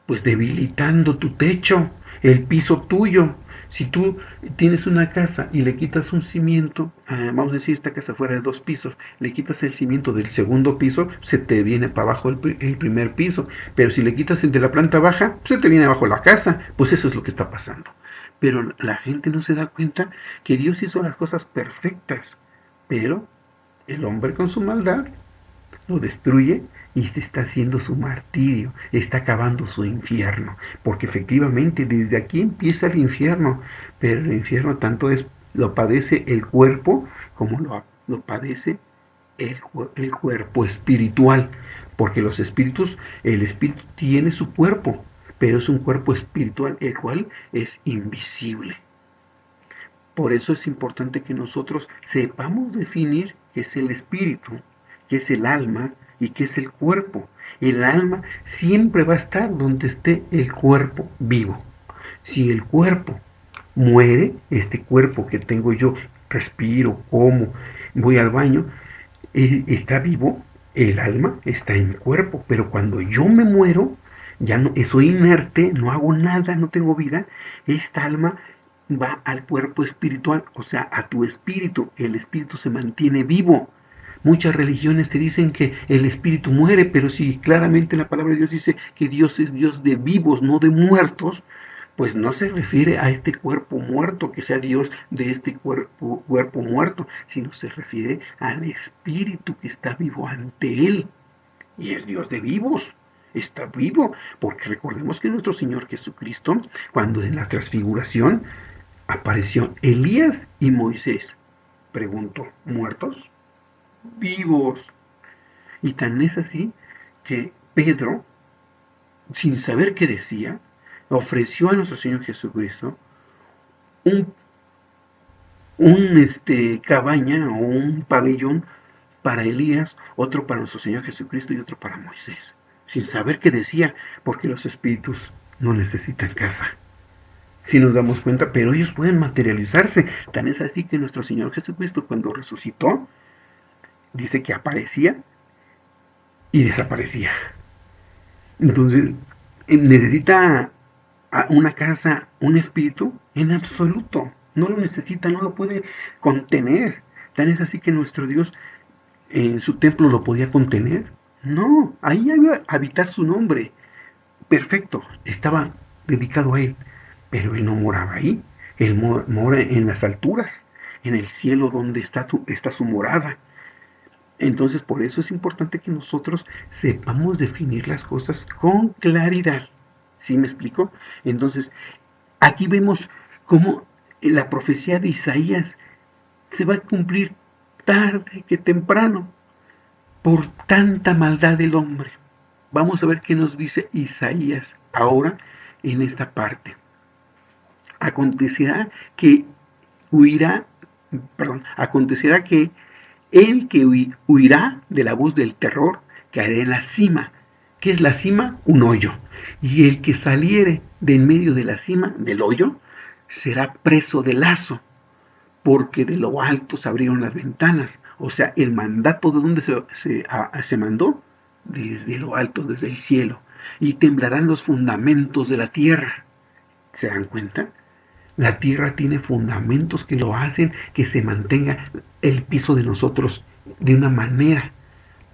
Pues debilitando tu techo. el piso tuyo. Si tú tienes una casa y le quitas un cimiento, vamos a decir esta casa fuera de 2 pisos, le quitas el cimiento del segundo piso, se te viene para abajo el primer piso. Pero si le quitas el de la planta baja, se te viene abajo la casa. Pues eso es lo que está pasando. Pero la gente no se da cuenta que Dios hizo las cosas perfectas. Pero el hombre con su maldad lo destruye y se está haciendo su martirio, está acabando su infierno, porque efectivamente desde aquí empieza el infierno, pero el infierno tanto lo padece el cuerpo como lo padece el cuerpo espiritual, porque el espíritu tiene su cuerpo, pero es un cuerpo espiritual el cual es invisible. Por eso es importante que nosotros sepamos definir qué es el espíritu, qué es el alma y qué es el cuerpo. El alma siempre va a estar donde esté el cuerpo vivo. Si el cuerpo muere, este cuerpo que tengo yo, respiro, como, voy al baño, está vivo, el alma está en mi cuerpo. Pero cuando yo me muero, ya no, soy inerte, no hago nada, no tengo vida, esta alma va al cuerpo espiritual, o sea, a tu espíritu. El espíritu se mantiene vivo. Muchas religiones te dicen que el espíritu muere, pero si claramente la palabra de Dios dice que Dios es Dios de vivos, no de muertos, pues no se refiere a este cuerpo muerto, que sea Dios de este cuerpo muerto, sino se refiere al espíritu que está vivo ante Él. Y es Dios de vivos. Está vivo, porque recordemos que nuestro Señor Jesucristo, cuando en la transfiguración apareció Elías y Moisés, preguntó, ¿muertos? Vivos. Y tan es así que Pedro, sin saber qué decía, ofreció a nuestro Señor Jesucristo un, cabaña o un pabellón para Elías, otro para nuestro Señor Jesucristo y otro para Moisés, sin saber qué decía, porque los espíritus no necesitan casa. Si nos damos cuenta, pero ellos pueden materializarse. Tan es así que nuestro Señor Jesucristo, cuando resucitó, dice que aparecía y desaparecía. Entonces, ¿necesita una casa un espíritu? En absoluto. No lo necesita, no lo puede contener. Tan es así que nuestro Dios en su templo lo podía contener. No, ahí iba a habitar su nombre. Perfecto, estaba dedicado a Él. Pero Él no moraba ahí. Él mora en las alturas, en el cielo donde está su morada. Entonces, por eso es importante que nosotros sepamos definir las cosas con claridad. ¿Sí me explico? Entonces, aquí vemos cómo la profecía de Isaías se va a cumplir tarde que temprano por tanta maldad del hombre. Vamos a ver qué nos dice Isaías ahora en esta parte. Acontecerá que huirá, acontecerá que el que huirá de la voz del terror caerá en la cima. ¿Qué es la cima? Un hoyo. Y el que saliere de en medio de la cima, del hoyo, será preso de lazo, porque de lo alto se abrieron las ventanas. O sea, el mandato de dónde se mandó, desde lo alto, desde el cielo. Y temblarán los fundamentos de la tierra. ¿Se dan cuenta? La tierra tiene fundamentos que lo hacen que se mantenga el piso de nosotros de una manera.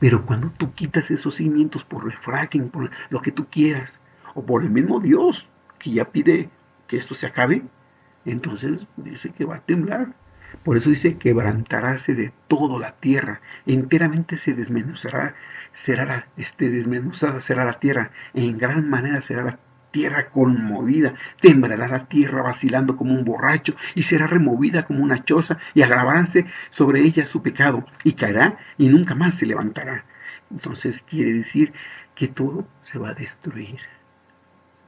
Pero cuando tú quitas esos cimientos por el fracking, por lo que tú quieras, o por el mismo Dios que ya pide que esto se acabe, entonces dice que va a temblar. Por eso dice quebrantaráse de toda la tierra, enteramente se desmenuzará, desmenuzada será la tierra, en gran manera será la tierra conmovida, temblará la tierra vacilando como un borracho, y será removida como una choza, y agravaránse sobre ella su pecado, y caerá, y nunca más se levantará. Entonces quiere decir que todo se va a destruir.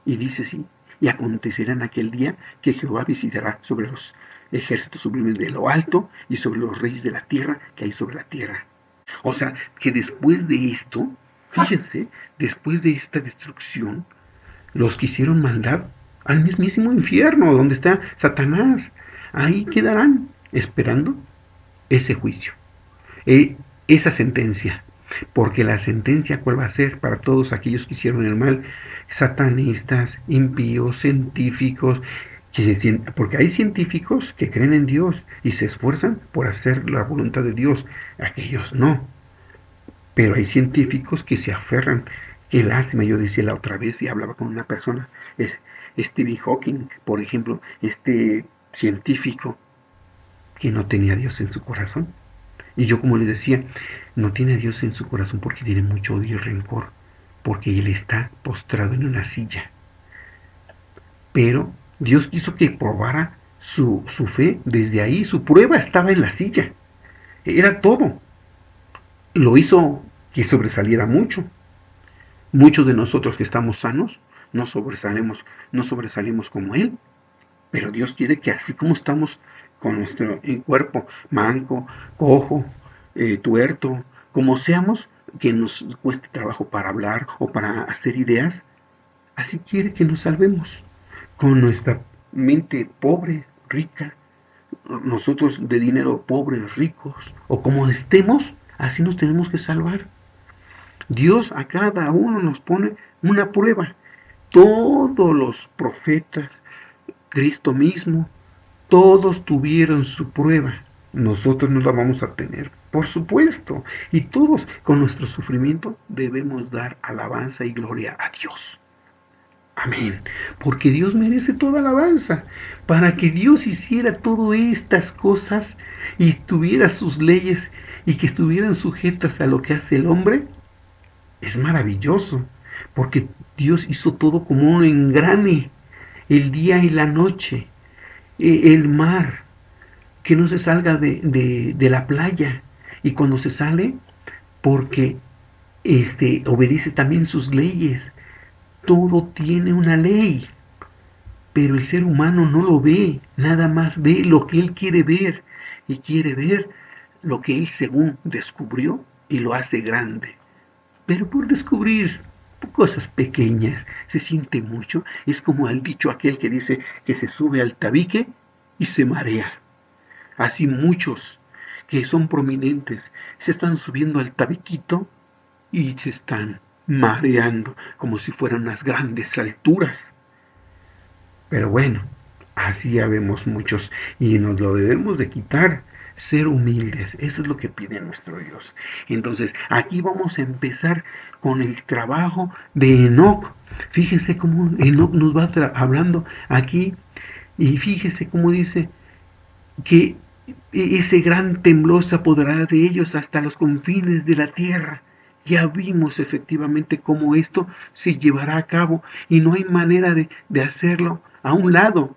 Y dice así, y acontecerá en aquel día que Jehová visitará sobre los ejércitos sublimes de lo alto y sobre los reyes de la tierra que hay sobre la tierra. O sea, que después de esto, fíjense, después de esta destrucción, los que hicieron maldad al mismísimo infierno, donde está Satanás, ahí quedarán esperando ese juicio, esa sentencia. Porque la sentencia, ¿cuál va a ser para todos aquellos que hicieron el mal? Satanistas, impíos, científicos, porque hay científicos que creen en Dios y se esfuerzan por hacer la voluntad de Dios, aquellos no. Pero hay científicos que se aferran. Qué lástima, yo decía la otra vez y hablaba con una persona, es Stephen Hawking, por ejemplo, este científico que no tenía a Dios en su corazón. Y yo, como les decía, no tiene a Dios en su corazón porque tiene mucho odio y rencor, porque él está postrado en una silla. Pero Dios quiso que probara su fe desde ahí, su prueba estaba en la silla, era todo. Lo hizo que sobresaliera mucho. Muchos de nosotros que estamos sanos no sobresalimos como Él, pero Dios quiere que así como estamos con nuestro cuerpo manco, cojo, tuerto, como seamos, que nos cueste trabajo para hablar o para hacer ideas, así quiere que nos salvemos. Con nuestra mente pobre, rica, nosotros de dinero pobres, ricos, o como estemos, así nos tenemos que salvar. Dios a cada uno nos pone una prueba. Todos los profetas, Cristo mismo, todos tuvieron su prueba. Nosotros no la vamos a tener, por supuesto. Y todos con nuestro sufrimiento debemos dar alabanza y gloria a Dios. Amén. Porque Dios merece toda alabanza. Para que Dios hiciera todas estas cosas y tuviera sus leyes y que estuvieran sujetas a lo que hace el hombre, es maravilloso. Porque Dios hizo todo como un engrane. El día y la noche, el mar, que no se salga de la playa. Y cuando se sale, porque obedece también sus leyes. Todo tiene una ley. Pero el ser humano no lo ve, nada más ve lo que él quiere ver y quiere ver lo que él según descubrió y lo hace grande. Pero por descubrir cosas pequeñas se siente mucho. Es como el dicho aquel que dice que se sube al tabique y se marea. Así muchos que son prominentes se están subiendo al tabiquito y se están mareando como si fueran unas grandes alturas. Pero bueno, así ya vemos muchos y nos lo debemos de quitar, ser humildes, eso es lo que pide nuestro Dios. Entonces, aquí vamos a empezar con el trabajo de Enoc. Fíjese cómo Enoc nos va hablando aquí y fíjese cómo dice que ese gran temblor se apoderará de ellos hasta los confines de la tierra. Ya vimos efectivamente cómo esto se llevará a cabo y no hay manera de hacerlo a un lado.